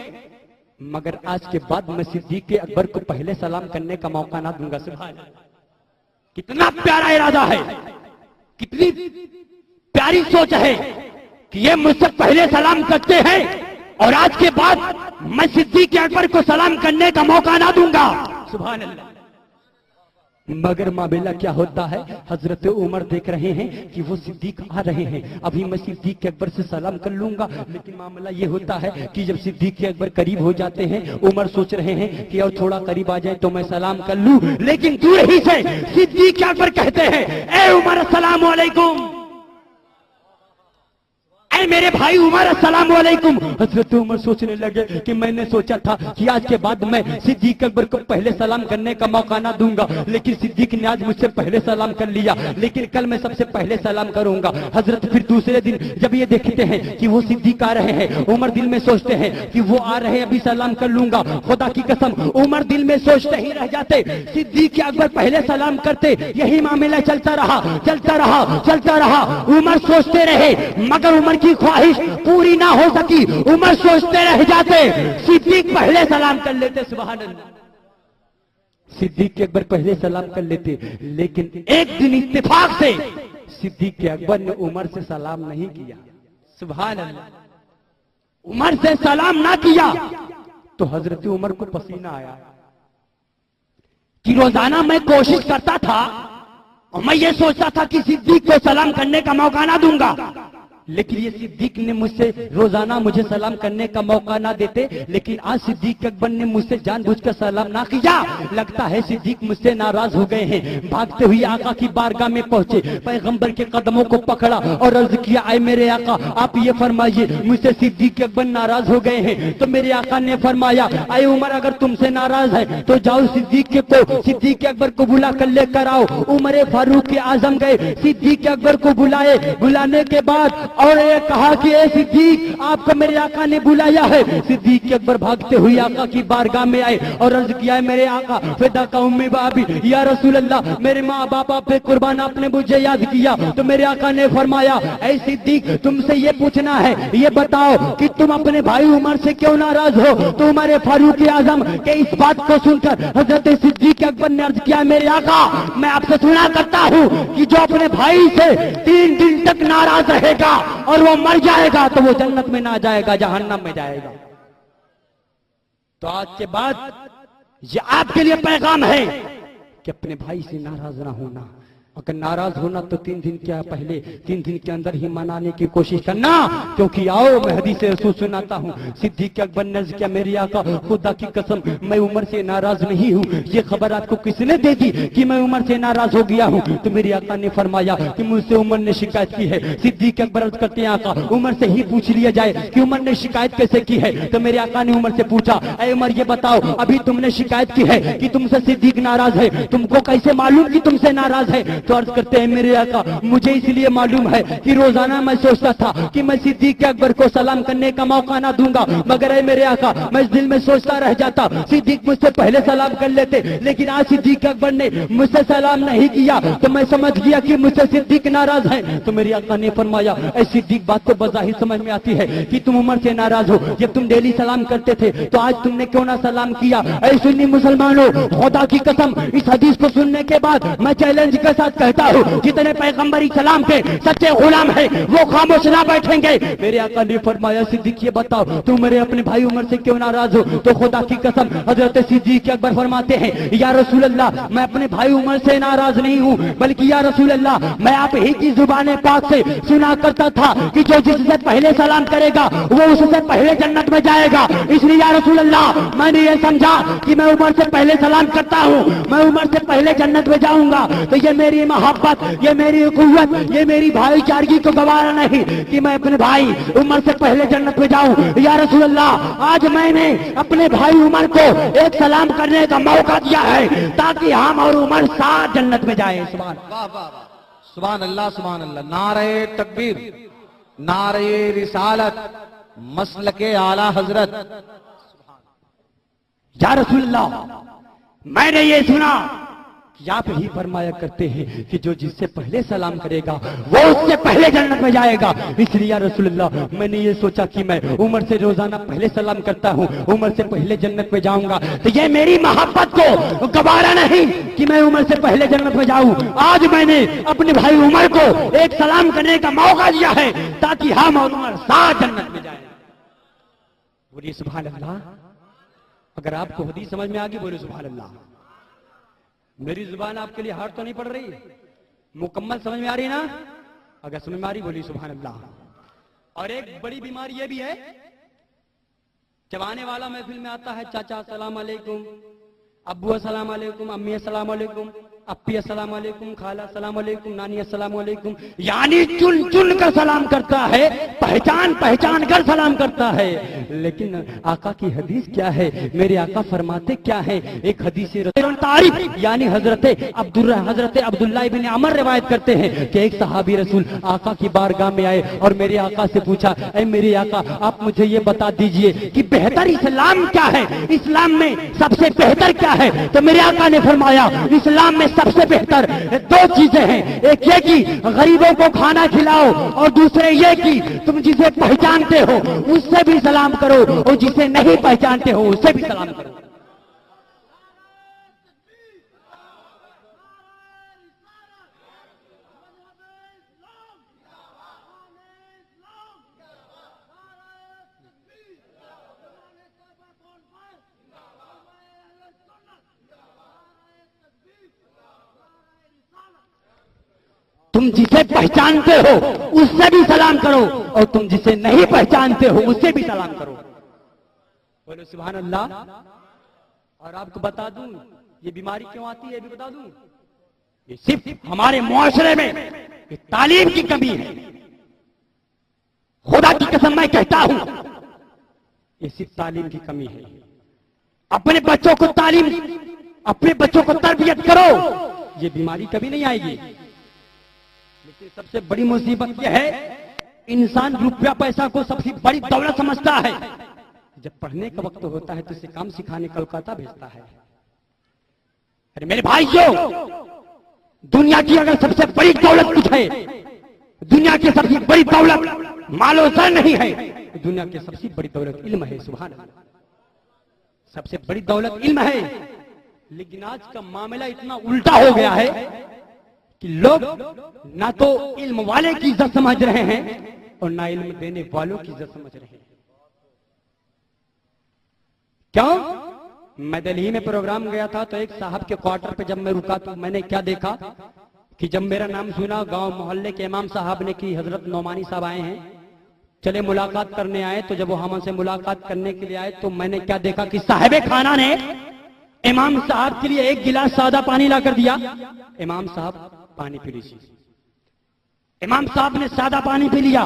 Speaker 2: मगर आज के बाद मैं सिद्दीक के अकबर को पहले सलाम करने का मौका ना दूंगा। सुभान अल्लाह, कितना प्यारा इरादा है, कितनी प्यारी सोच है कि ये मुझसे पहले सलाम करते हैं और आज के बाद मैं सिद्दीक के अकबर को सलाम करने का मौका ना दूंगा। सुभान अल्लाह। मगर मामला क्या होता है, हजरत उमर देख रहे हैं कि वो सिद्दीक आ रहे हैं, अभी मैं सिद्दीक के अकबर से सलाम कर लूंगा। लेकिन मामला ये होता है कि जब सिद्दीक के अकबर करीब हो जाते हैं, उमर सोच रहे हैं कि और थोड़ा करीब आ जाए तो मैं सलाम कर लूं, लेकिन दूर ही से सिद्दीक के अकबर कहते हैं, ए उमर अस्सलाम वालेकुम, ऐ मेरे भाई उमर अस्सलाम वालेकुम। हजरत उमर सोचने लगे कि मैंने सोचा था कि आज के बाद मैं सिद्दीक अकबर को पहले सलाम करने का मौका ना दूंगा, लेकिन सिद्दीक ने आज मुझसे पहले सलाम कर लिया, लेकिन कल मैं सबसे पहले सलाम करूंगा। हजरत फिर दूसरे दिन जब ये देखते हैं कि वो सिद्दीक आ रहे हैं, उमर दिल में सोचते हैं कि वो आ रहे हैं, अभी सलाम कर लूंगा। खुदा की कसम, उमर दिल में सोचते ही रह जाते, सिद्दीक के अकबर पहले सलाम करते। यही मामला चलता रहा, चलता रहा, चलता रहा। उमर सोचते रहे, मगर उमर की ख्वाहिश पूरी ना हो सकी। उमर सोचते रह जाते, सिद्दीक पहले सलाम कर लेते। सुभान अल्लाह, सिद्दीक के अकबर पहले सलाम कर लेते। लेकिन एक दिन इत्तेफाक से सिद्दीक के अकबर ने उमर से सलाम नहीं किया। सुभान अल्लाह, उमर से सलाम ना किया तो हजरत उमर को पसीना आया कि रोजाना मैं कोशिश करता था और मैं ये सोचता था कि सिद्दीक को सलाम करने का मौका ना दूंगा, लेकिन ये सिद्दीक ने मुझसे रोजाना मुझे सलाम करने का मौका ना देते, लेकिन आज सिद्दीक अकबर ने मुझसे जानबूझकर सलाम ना किया। लगता है सिद्दीक मुझसे नाराज हो गए हैं। भागते हुए आका की बारगाह में पहुंचे, पैगंबर के कदमों को पकड़ा और अर्ज किया, आए मेरे आका, आप ये फरमाइए मुझसे सिद्दीक अकबर नाराज हो गए हैं। तो मेरे आका ने फरमाया, आए उमर, अगर तुमसे नाराज है तो जाओ सिद्दीक अकबर को बुला कर लेकर आओ। उमर फारूक आजम गए, सिद्दीक अकबर को बुलाए। बुलाने के बाद और ये कहा कि ए सिद्दीक, आपको मेरे आका ने बुलाया है। सिद्दीक अकबर भागते हुए आका की बारगाह में आए और अर्ज किया, मेरे आका, फिदा का उम्मी बाबी, या रसूल अल्लाह, मेरे माँ बाप पे कुर्बान, आपने मुझे याद किया। तो मेरे आका ने फरमाया, ए सिद्दीक, तुमसे ये पूछना है, ये बताओ कि तुम अपने भाई उमर से क्यों नाराज हो? तो उमर फारूक आजम के इस बात को सुनकर हजरत सिद्दीक अकबर ने अर्ज किया, मेरे आका, मैं आपसे सुना करता हूँ कि जो अपने भाई से 3 दिन तक नाराज रहेगा और वो मर जाएगा तो वो जन्नत में ना जाएगा, जहन्नम में जाएगा। तो आज के बाद ये आपके लिए पैगाम है कि अपने भाई से नाराज ना होना। अगर नाराज होना तो 3 दिन क्या, पहले 3 दिन के अंदर ही मनाने की कोशिश करना, क्योंकि आओ मैं हदीस रसूल सुनाता हूँ। सिद्दीक अकबर ने क्या, मेरी आका, खुदा की कसम, मैं उमर से नाराज नहीं हूँ। ये खबर आपको किसने दे दी कि मैं उमर से नाराज हो गया हूँ? तो मेरी आका ने फरमाया कि मुझसे उमर ने शिकायत की है। सिद्दीक अकबर अर्ज करते हैं, आका, उमर से ही पूछ लिया जाए कि उमर ने शिकायत कैसे की है। तो मेरे आका ने उमर से पूछा, ऐ उमर, ये बताओ, अभी तुमने शिकायत की है कि तुमसे सिद्दीक नाराज है, तुमको कैसे मालूम कि तुमसे नाराज है? तो अर्ज करते हैं, मेरे आका, मुझे इसलिए मालूम है कि रोजाना मैं सोचता था कि मैं सिद्दीक अकबर को सलाम करने का मौका ना दूंगा, मगर है मेरे आका, मैं इस दिल में सोचता रह जाता, सिद्दीक मुझसे पहले सलाम कर लेते, लेकिन आज सिद्दीक अकबर ने मुझसे सलाम नहीं किया तो मैं समझ गया कि मुझसे सिद्दीक नाराज है। तो मेरे आका ने फरमाया, ऐ सिद्दीक, बात तो बज़ाहिर समझ में आती है कि तुम उमर से नाराज हो। जब तुम डेली सलाम करते थे तो आज तुमने क्यों ना सलाम किया? ऐ सुन्नी मुसलमानों, खुदा की कसम, इस हदीस को सुनने के बाद मैं चैलेंज के साथ सच कहता हूँ, जितने पैगंबरी सलाम के सच्चे गुलाम है वो खामोश ना बैठेंगे। मेरे आका ने फरमाया, सिद्दीक ये बताओ तुम मेरे अपने भाई उमर से क्यों नाराज हो? तो खुदा की कसम हजरत सिद्दीक अकबर फरमाते हैं, या रसूल अल्लाह, मैं अपने भाई उमर से नाराज नहीं हूँ, बल्कि या रसूल अल्लाह, मैं आप ही की जुबान पाक से सुना करता था कि जो जिससे पहले सलाम करेगा वो उससे पहले जन्नत में जाएगा। इसलिए या रसूल अल्लाह, मैंने ये समझा कि मैं उमर से पहले सलाम करता हूँ, मैं उमर से पहले जन्नत में जाऊंगा। तो ये मेरी मोहब्बत, ये मेरी कुव्वत, ये मेरी भाईचारगी को गवारा नहीं कि मैं अपने भाई उमर से पहले जन्नत में जाऊं। या रसूल अल्लाह, आज मैंने अपने भाई उमर को एक सलाम करने का मौका दिया है ताकि हम और उमर साथ जन्नत में जाए। सुभान
Speaker 3: वाह वाह वाह, सुभान अल्लाह सुभान अल्लाह। नारे तकबीर, नारे रिसालत, मसलके आला हजरत।
Speaker 2: या रसूल अल्लाह, मैंने ये सुना कि आप ही फरमाया करते हैं कि जो जिससे पहले सलाम करेगा वो उससे पहले जन्नत में जाएगा। इसलिए या रसूल अल्लाह, मैंने ये सोचा कि मैं उमर से रोजाना पहले सलाम करता हूँ, उमर से पहले जन्नत में जाऊंगा। तो ये मेरी मोहब्बत को गवारा नहीं कि मैं उमर से पहले जन्नत में जाऊं। आज मैंने अपने भाई उमर को एक सलाम करने का मौका दिया है ताकि हम और उमर साथ जन्नत में जाए। बोलिए सुभान अल्लाह। अगर आपको हदीस समझ में आ गई, बोले सुभान अल्लाह। मेरी जुबान आपके लिए हार्ड तो नहीं पड़ रही? मुकम्मल समझ में आ रही ना? अगर समझ में आ रही, बोली सुभान अल्लाह। और एक बड़ी बीमारी ये भी है, जब आने वाला महफिल में आता है, चाचा अस्सलाम वालेकुम, अब्बू अस्सलाम वालेकुम, अम्मी अस्सलाम वालेकुम, अप्पी अस्सलाम वालेकुम, खाला अस्सलाम वालेकुम, नानी अस्सलाम वालेकुम, यानी चुन चुन कर सलाम करता है, पहचान पहचान कर सलाम करता है। लेकिन आका की हदीस क्या है? मेरे आका फरमाते क्या है? एक हदीस तारीफ यानी हजरत अब्दुल्ला इब्न अमर रिवायत करते हैं कि एक सहाबी रसूल आका की बारगाह में आए और मेरे आका से पूछा, ऐ मेरे आका, आप मुझे ये बता दीजिए कि बेहतर इस्लाम क्या है, इस्लाम में सबसे बेहतर क्या है? तो मेरे आका ने फरमाया, इस्लाम में सबसे बेहतर दो चीजें हैं, एक ये कि गरीबों को खाना खिलाओ और दूसरे ये कि तुम जिसे पहचानते हो उससे भी सलाम करो और जिसे नहीं पहचानते हो उससे भी सलाम करो। तुम जिसे पहचानते हो उससे भी सलाम करो और तुम जिसे नहीं पहचानते हो उससे भी सलाम करो। बोलो सुभान अल्लाह। और आपको बता दूं ये बीमारी क्यों आती है, ये भी बता दूं, ये सिर्फ हमारे मुआशरे में ये तालीम की कमी है। खुदा की कसम मैं कहता हूं ये सिर्फ तालीम की कमी है। अपने बच्चों को तालीम, अपने बच्चों को तरबियत करो, ये बीमारी कभी नहीं आएगी। लेकिन सबसे बड़ी मुसीबत यह है, इंसान रुपया पैसा को सबसे बड़ी दौलत समझता है। जब पढ़ने का वक्त होता है तो इसे काम सिखाने कोलकाता भेजता है। अरे मेरे भाइयों, दुनिया की अगर सबसे बड़ी दौलत कुछ है, दुनिया की सबसे बड़ी दौलत मालो ज़र नहीं है, दुनिया की सबसे बड़ी दौलत इल्म है। सुभान अल्लाह, सबसे बड़ी दौलत इल्म है। लेकिन आज का मामला इतना उल्टा हो गया है कि लोग ना तो इल्म वाले की इज्जत समझ रहे हैं और ना इल्म देने वालों की इज्जत समझ रहे हैं। क्यों? मैं दिल्ली में प्रोग्राम गया था तो एक साहब के क्वार्टर पे जब मैं रुका तो मैंने क्या देखा कि जब मेरा नाम सुना, गांव मोहल्ले के इमाम साहब ने कि हजरत नौमानी साहब आए हैं, चले मुलाकात करने आए। तो जब वो हमसे मुलाकात करने के लिए आए तो मैंने क्या देखा कि साहिब खाना ने इमाम साहब के लिए एक गिलास सादा पानी लाकर दिया। इमाम साहब पानी पी लीजिए। इमाम साहब ने सादा पानी पी लिया,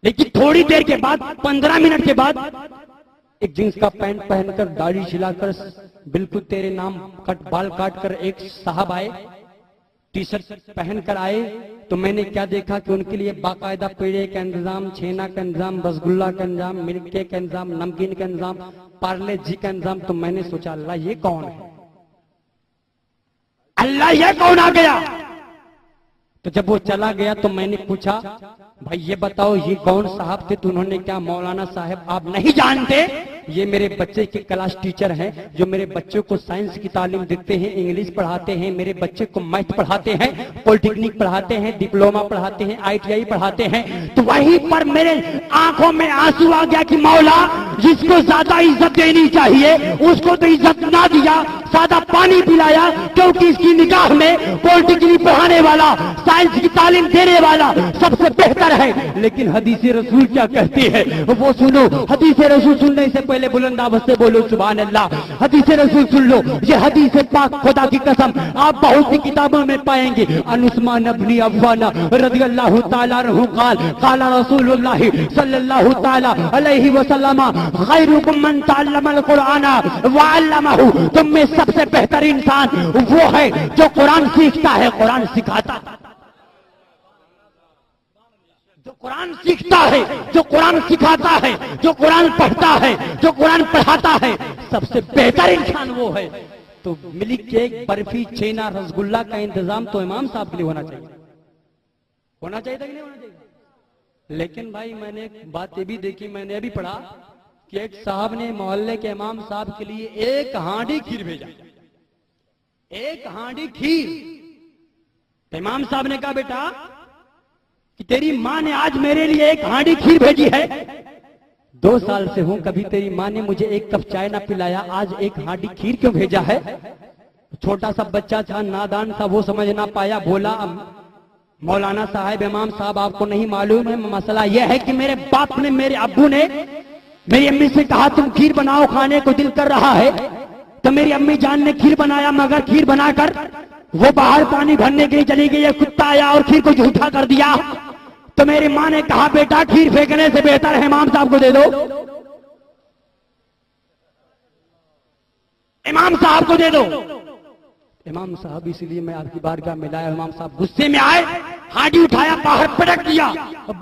Speaker 2: लेकिन थोड़ी देर के बाद, 15 मिनट के बाद, एक जींस का पैंट पहनकर, दाढ़ी छिलाकर, बिल्कुल तेरे नाम कट बाल काट कर एक साहब आए, टी शर्ट पहनकर आए। तो मैंने क्या देखा कि उनके लिए बाकायदा पेड़े का इंतजाम, छेना का इंतजाम, रसगुल्ला का इंतजाम, मिल्क केक का इंतजाम, नमकीन का इंतजाम, पार्ले जी का इंतजाम। तो मैंने सोचा अल्लाह ये कौन है, अल्लाह ये कौन आ गया। तो जब वो चला गया तो मैंने पूछा, भाई ये बताओ ये कौन साहब थे? तो उन्होंने क्या, मौलाना साहब आप नहीं जानते, ये मेरे बच्चे के क्लास टीचर हैं जो मेरे बच्चों को साइंस की तालीम देते हैं, इंग्लिश पढ़ाते हैं, मेरे बच्चे को मैथ पढ़ाते हैं, पॉलिटेक्निक पढ़ाते हैं, डिप्लोमा पढ़ाते हैं, ITI पढ़ाते हैं। तो वहीं पर मेरे आंखों में आंसू आ गया कि मौला, जिसको ज्यादा इज्जत देनी चाहिए उसको तो इज्जत ना दिया, सादा पानी पिलाया, क्योंकि इसकी निगाह में पॉलिटेक्निक पढ़ाने वाला, साइंस की तालीम देने वाला सबसे बेहतर है। लेकिन हदीस रसूल क्या कहती है वो सुनो। हदीस रसूल सुनने से पहले बुलंद आवाज से बोलो सुभान अल्लाह। हदीस रसूल सुन लो, ये हदीस पाक खुदा की कसम आप बहुत सी किताबों में पाएंगे। अन उस्मान इब्न अफ़्फ़ान रज़ियल्लाहु ताला अन्हु क़ाल क़ाल रसूलुल्लाह सल्लल्लाहु ताला अलैहि वसल्लम खैरुकुम मन तअल्लमल कुरआन व अल्लमहु। तुम में सबसे बेहतर इंसान वो है जो कुरान सीखता है, कुरान सिखाता है। जो कुरान सीखता है, जो कुरान सिखाता है, जो कुरान पढ़ता है, जो कुरान पढ़ाता है, सबसे बेहतर इंसान वो है। तो मिल्क केक, बर्फी, छेना, रसगुल्ला का इंतजाम तो इमाम साहब के लिए होना चाहिए। होना चाहिए था कि नहीं होना चाहिए? लेकिन भाई मैंने एक बात ये भी देखी, मैंने अभी पढ़ा कि एक साहब ने मोहल्ले के इमाम साहब के लिए एक हांडी खीर भेजा, एक हांडी खीर। तो इमाम साहब ने कहा बेटा कि तेरी माँ ने आज मेरे लिए एक हांडी खीर भेजी है, 2 साल से हूं कभी तेरी माँ ने मुझे एक कप चाय ना पिलाया, आज एक हांडी खीर क्यों भेजा है? छोटा सा बच्चा था, नादान था, वो समझ ना पाया, बोला मौलाना साहब, इमाम साहब आपको नहीं मालूम है, मसला यह है कि मेरे बाप ने, मेरे अब्बू ने मेरी अम्मी से कहा तुम खीर बनाओ, खाने को दिल कर रहा है। तो मेरी अम्मी जान ने खीर बनाया, मगर खीर बनाकर वो बाहर पानी भरने के लिए चली गई, एक कुत्ता आया और खीर को झूठा कर दिया। तो मेरी माँ ने कहा बेटा खीर फेंकने से बेहतर है इमाम साहब को दे दो, इमाम साहब को दे दो। इमाम साहब, इसलिए मैं आपकी बारगाह में लाया। इमाम साहब गुस्से में आए, हांडी उठाया, बाहर पटक दिया,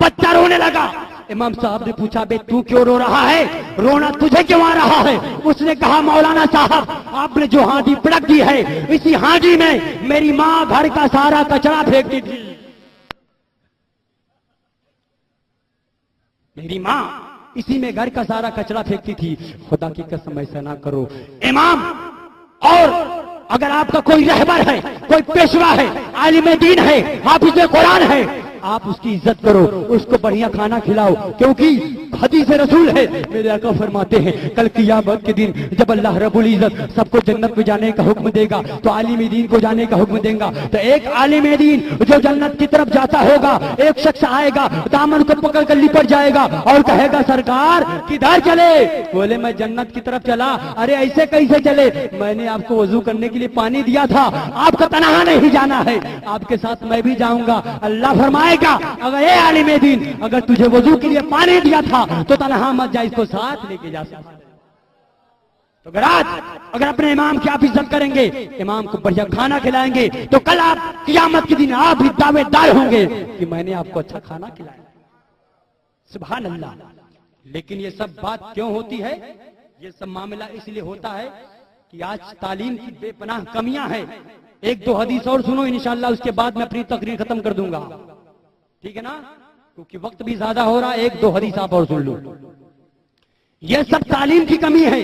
Speaker 2: बच्चा रोने लगा। इमाम साहब ने पूछा बे तू क्यों रो रहा है, रोना तुझे क्यों आ रहा है? उसने कहा मौलाना साहब आपने जो हांडी पटक दी है, इसी हांडी में मेरी माँ घर का सारा कचरा फेंकती थी। मेरी माँ इसी में घर का सारा कचरा फेंकती थी। खुदा की कसम ऐसा ना करो इमाम। और अगर आपका कोई रहबर है, कोई पेशवा है, आलिम दीन है, हाफिज कुरान है, आप उसकी इज्जत करो, उसको बढ़िया खाना खिलाओ, क्योंकि हदीस रसूल है, मेरे आका फरमाते हैं कल क़ियामत के दिन जब अल्लाह रब्बुल इज्जत सबको जन्नत में जाने का हुक्म देगा तो आलिम दीन को जाने का हुक्म देगा। तो एक आलिम दीन जो जन्नत की तरफ जाता होगा, एक शख्स आएगा, दामन को पकड़ कर लिपट जाएगा और कहेगा सरकार किधर चले? बोले मैं जन्नत की तरफ चला। अरे ऐसे कैसे चले? मैंने आपको वजू करने के लिए पानी दिया था, आपको तनहा नहीं जाना है, आपके साथ मैं भी जाऊंगा। अल्लाह फरमाएगा अगर ये आलिम दीन अगर तुझे वजू के लिए पानी दिया था तो तनहा मत जा, इसको साथ लेके जा सकता। तो अगर अपने इमाम की आप इज्जत करेंगे, इमाम को बढ़िया खाना खिलाएंगे, तो कल आप क़ियामत के दिन आप भी दावेदार होंगे कि मैंने आपको अच्छा खाना खिलाया। सुभान अल्लाह। लेकिन ये सब बात क्यों होती है? ये सब मामला इसलिए होता है कि आज तालीम की बेपनाह कमियां हैं। 1-2 हदीस और सुनो इंशाअल्लाह, उसके बाद मैं अपनी तकरीर खत्म कर दूंगा, ठीक है ना, क्योंकि वक्त भी ज्यादा हो रहा है। 1-2 हदीस आप और सुन लो। यह सब तालीम की कमी है।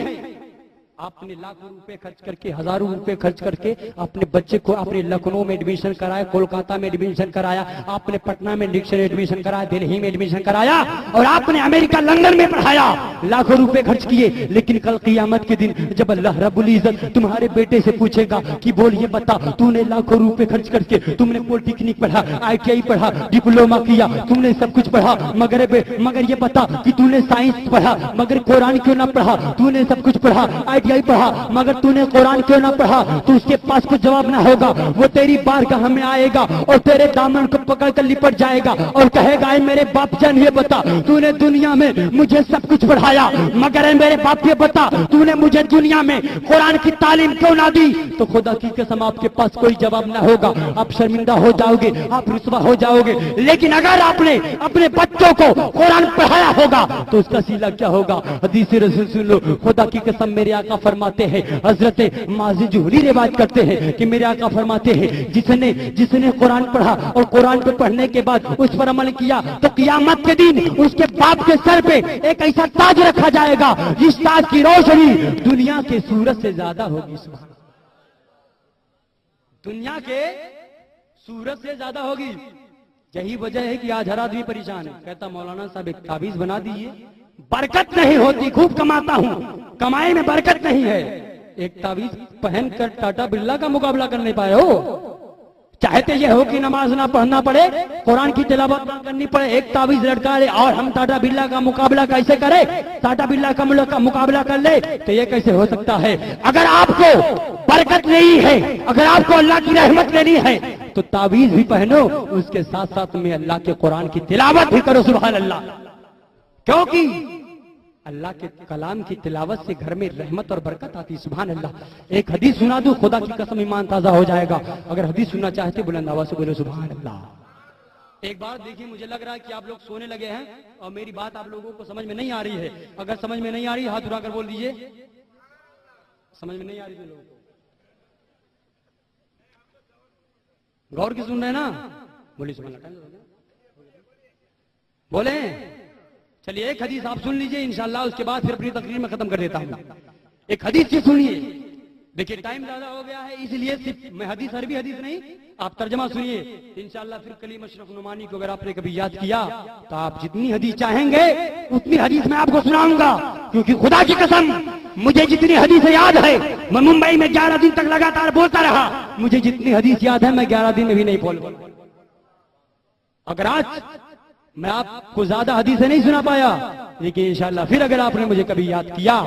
Speaker 2: आपने लाखों रुपए खर्च करके, हजारों रुपए खर्च करके अपने बच्चे को आपने लखनऊ में एडमिशन कराया, कोलकाता में एडमिशन कराया, आपने पटना में डिक्शन एडमिशन कराया, दिल्ली में एडमिशन कराया और आपने अमेरिका लंदन में पढ़ाया, लाखों रुपए खर्च किए। लेकिन कल क़ियामत के दिन जब अल्लाह रब्बुल इज्जत तुम्हारे बेटे से पूछेगा कि बोल ये बता तूने लाखों रुपए खर्च करके तुमने पॉलिटेक्निक पढ़ा, ITI पढ़ा, डिप्लोमा किया, तुमने सब कुछ पढ़ा, मगर ये बता कि तूने साइंस पढ़ा मगर कुरान क्यों ना पढ़ा? तूने सब कुछ पढ़ा, ITI पढ़ा मगर तूने कुरान क्यों ना पढ़ा? तो उसके पास कुछ जवाब ना होगा। वो तेरी बारगाह में आएगा और तेरे दामन को पकड़कर लिपट जाएगा और कहेगा मेरे बाप जान ये बता तूने दुनिया में मुझे सब कुछ पढ़ाया, मगर मेरे बाप ये बता तूने मुझे दुनिया में कुरान की तालीम क्यों ना दी? तो खुदा की कसम आपके पास कोई जवाब ना होगा। आप शर्मिंदा हो जाओगे, आप रुसवा हो जाओगे। लेकिन अगर आपने अपने बच्चों को कुरान पढ़ाया होगा तो उसका सीला क्या होगा? हदीस रसूल सुन लो। खुदा की कसम मेरे आका आका फरमाते हैं, हजरत माजी जुहरी रिवायत करते हैं कि मेरे आका फरमाते हैं जिसने कुरान पढ़ा और कुरान पे पढ़ने के बाद उस पर अमल किया तो क़यामत के दिन उसके बाप के सर पे एक ऐसा ताज रखा जाएगा जिस ताज की रोशनी दुनिया के सूरज से ज्यादा होगी। सुभान, दुनिया के सूरज से ज्यादा होगी। यही वजह है कि आज हर आदमी परेशान है, कहता मौलाना साहब एक ताबीज बना दीजिए, बरकत नहीं होती, खूब कमाता हूं, कमाई में बरकत नहीं है। एक ताबीज पहनकर टाटा बिरला का मुकाबला कर नहीं पाए हो। चाहते ये हो कि नमाज ना पढ़ना पड़े, कुरान की तिलावत ना करनी पड़े, एक ताबीज लटका ले और हम टाटा बिरला का मुकाबला कैसे करें, टाटा बिरला का मुकाबला कर ले, तो ये कैसे हो सकता है? अगर आपको बरकत नहीं है, अगर आपको अल्लाह की रहमत लेनी है तो ताबीज भी पहनो, उसके साथ साथ में अल्लाह के कुरान की तिलावत भी करो। सुभान अल्लाह, क्योंकि अल्लाह के कलाम की तिलावत से घर में रहमत और बरकत आती। सुभान अल्लाह। एक हदीस सुना दूं, खुदा की कसम ईमान ताजा हो जाएगा। अगर हदीस सुनना चाहते बुलंद आवाज से बोलो सुभान अल्लाह। एक बार देखिए, मुझे लग रहा है कि आप लोग सोने लगे हैं और मेरी बात आप लोगों को समझ में नहीं आ रही है। अगर समझ में नहीं आ रही हाथ उठाकर बोल दीजिए, समझ में नहीं आ रही है। लोगों को गौर की सुन रहे हैं ना? बोलिए सुभान अल्लाह, बोले। चलिए एक हदीस आप सुन लीजिए इंशाल्लाह, उसके बाद फिर अपनी तकरीर में खत्म कर देता हूं। एक हदीस से सुनिए। देखिए टाइम ज्यादा हो गया है, इसलिए सिर्फ मैं हदीस, अरबी हदीस नहीं, आप तर्जमा सुनिए इंशाल्लाह। फिर कलीम अशरफ नुमानी को अगर आपने कभी याद किया तो आप जितनी हदीस चाहेंगे उतनी हदीस मैं आपको सुनाऊंगा, क्योंकि खुदा की कसम मुझे जितनी हदीस याद है, मैं मुंबई में 11 दिन तक लगातार बोलता रहा, मुझे जितनी हदीस याद है मैं 11 दिन में भी नहीं बोल। अगर आज मैं आपको ज्यादा हदीसें नहीं सुना पाया, लेकिन इंशाल्लाह फिर अगर आपने मुझे कभी याद किया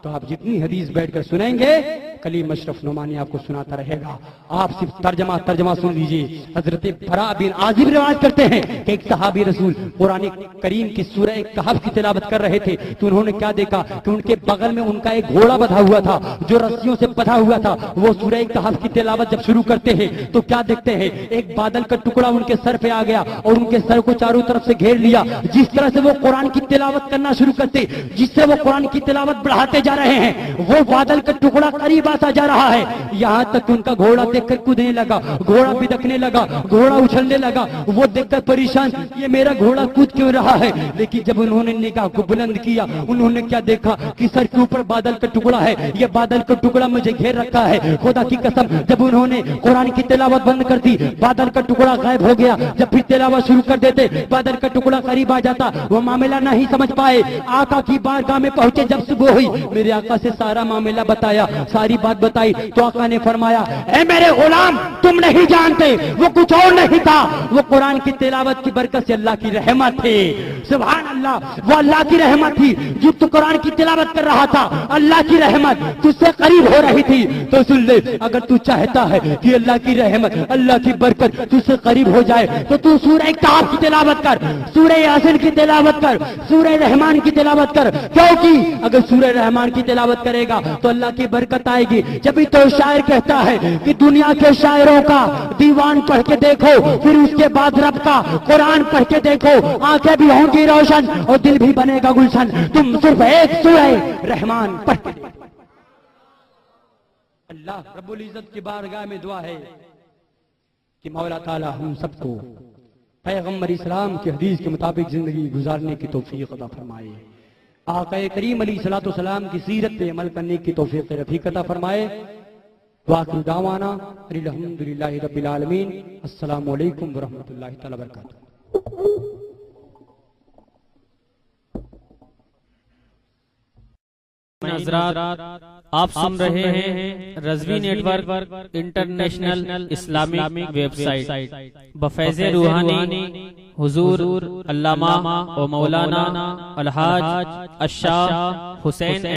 Speaker 2: तो आप जितनी हदीस बैठकर सुनेंगे कलीम अशरफ नुमानी आपको सुनाता रहेगा। आप सिर्फ तर्जमा सुन लीजिए। हजरत बरा बिन आजिब रिवायत करते हैं कि एक सहाबी रसूल कुरान करीम की सूरह कहफ की तिलावत कर रहे थे तो उन्होंने क्या देखा कि उनके बगल में उनका एक घोड़ा बंधा हुआ था जो रस्सियों से बंधा हुआ था। वो सूरह कहफ की तिलावत जब शुरू करते हैं तो क्या देखते हैं, एक बादल का टुकड़ा उनके सर पे आ गया और उनके सर को चारों तरफ से घेर लिया। जिस तरह से वो कुरान की तिलावत करना शुरू करते, जिससे वो कुरान की तिलावत बढ़ाते जा रहे हैं, वो बादल का टुकड़ा करीब आता जा रहा है। यहाँ तक उनका घोड़ा देखकर कूदने लगा, घोड़ा बिदकने लगा, घोड़ा उछलने लगा। वो देखकर परेशान, ये मेरा घोड़ा कूद क्यों रहा है? लेकिन जब उन्होंने निगाह को बुलंद किया, उन्होंने क्या देखा कि सर के ऊपर बादल का टुकड़ा है। ये बादल का टुकड़ा मुझे घेर रखा है। खुदा की कसम, जब उन्होंने कुरान की तिलावत बंद कर दी, बादल का टुकड़ा गायब हो गया। जब फिर तिलावत शुरू कर देते, बादल का टुकड़ा करीब आ जाता। वो मामला नहीं समझ पाए। आका की बारगाह में पहुंचे, जब सुबह हुई मेरे आका से सारा मामला बताया, सारी बात बताई तो आका ने फरमाया, ऐ मेरे गुलाम, तुम नहीं जानते वो कुछ और नहीं था, वो कुरान की तिलावत की बरकत से अल्लाह की रहमत थी। सुभान अल्लाह, वो अल्लाह की रहमत थी। जो तू कुरान की तिलावत कर रहा था, अल्लाह की रहमत तुझसे करीब हो रही थी। तो सुन ले, अगर तू चाहता है कि अल्लाह की रहमत, अल्लाह की बरकत तुझसे करीब हो जाए तो तू सूरह कहफ की तिलावत कर, सूरह यासीन की तिलावत कर, सूरह रहमान की तिलावत कर। क्योंकि अगर सूरह रहमान की तिलावत करेगा तो अल्लाह की बरकत आएगी। जब भी तो शायर कहता है कि दुनिया के शायरों का दीवान पढ़ के देखो, फिर उसके बाद रब का कुरान पढ़ के देखो, आंखें भी होंगी रोशन और दिल भी बनेगा गुलशन। तुम सिर्फ एक सूरह रहमान पढ़ के देखो। अल्लाह रब्बुल इज्जत की बारगाह में दुआ है कि मौला ताला हम सबको पैगंबर इस्लाम की हदीस के मुताबिक जिंदगी गुजारने की तौफीक अता फरमाए। आका करीम अलैहिस्सलातु वस्सलाम की सीरत पे अमल करने की तौफीक रफीक अता फरमाए। वाक़िअ दावाना अल्हम्दुलिल्लाहि रब्बिल आलमीन। अस्सलामु अलैकुम व रहमतुल्लाहि तआला व बरकातुहू।
Speaker 4: आप सुन रहे हैं Razvi network international Islamic website बफैज़ रूहानी हुजूर अल्लामा व मौलाना अलहाज अशाह हुसैन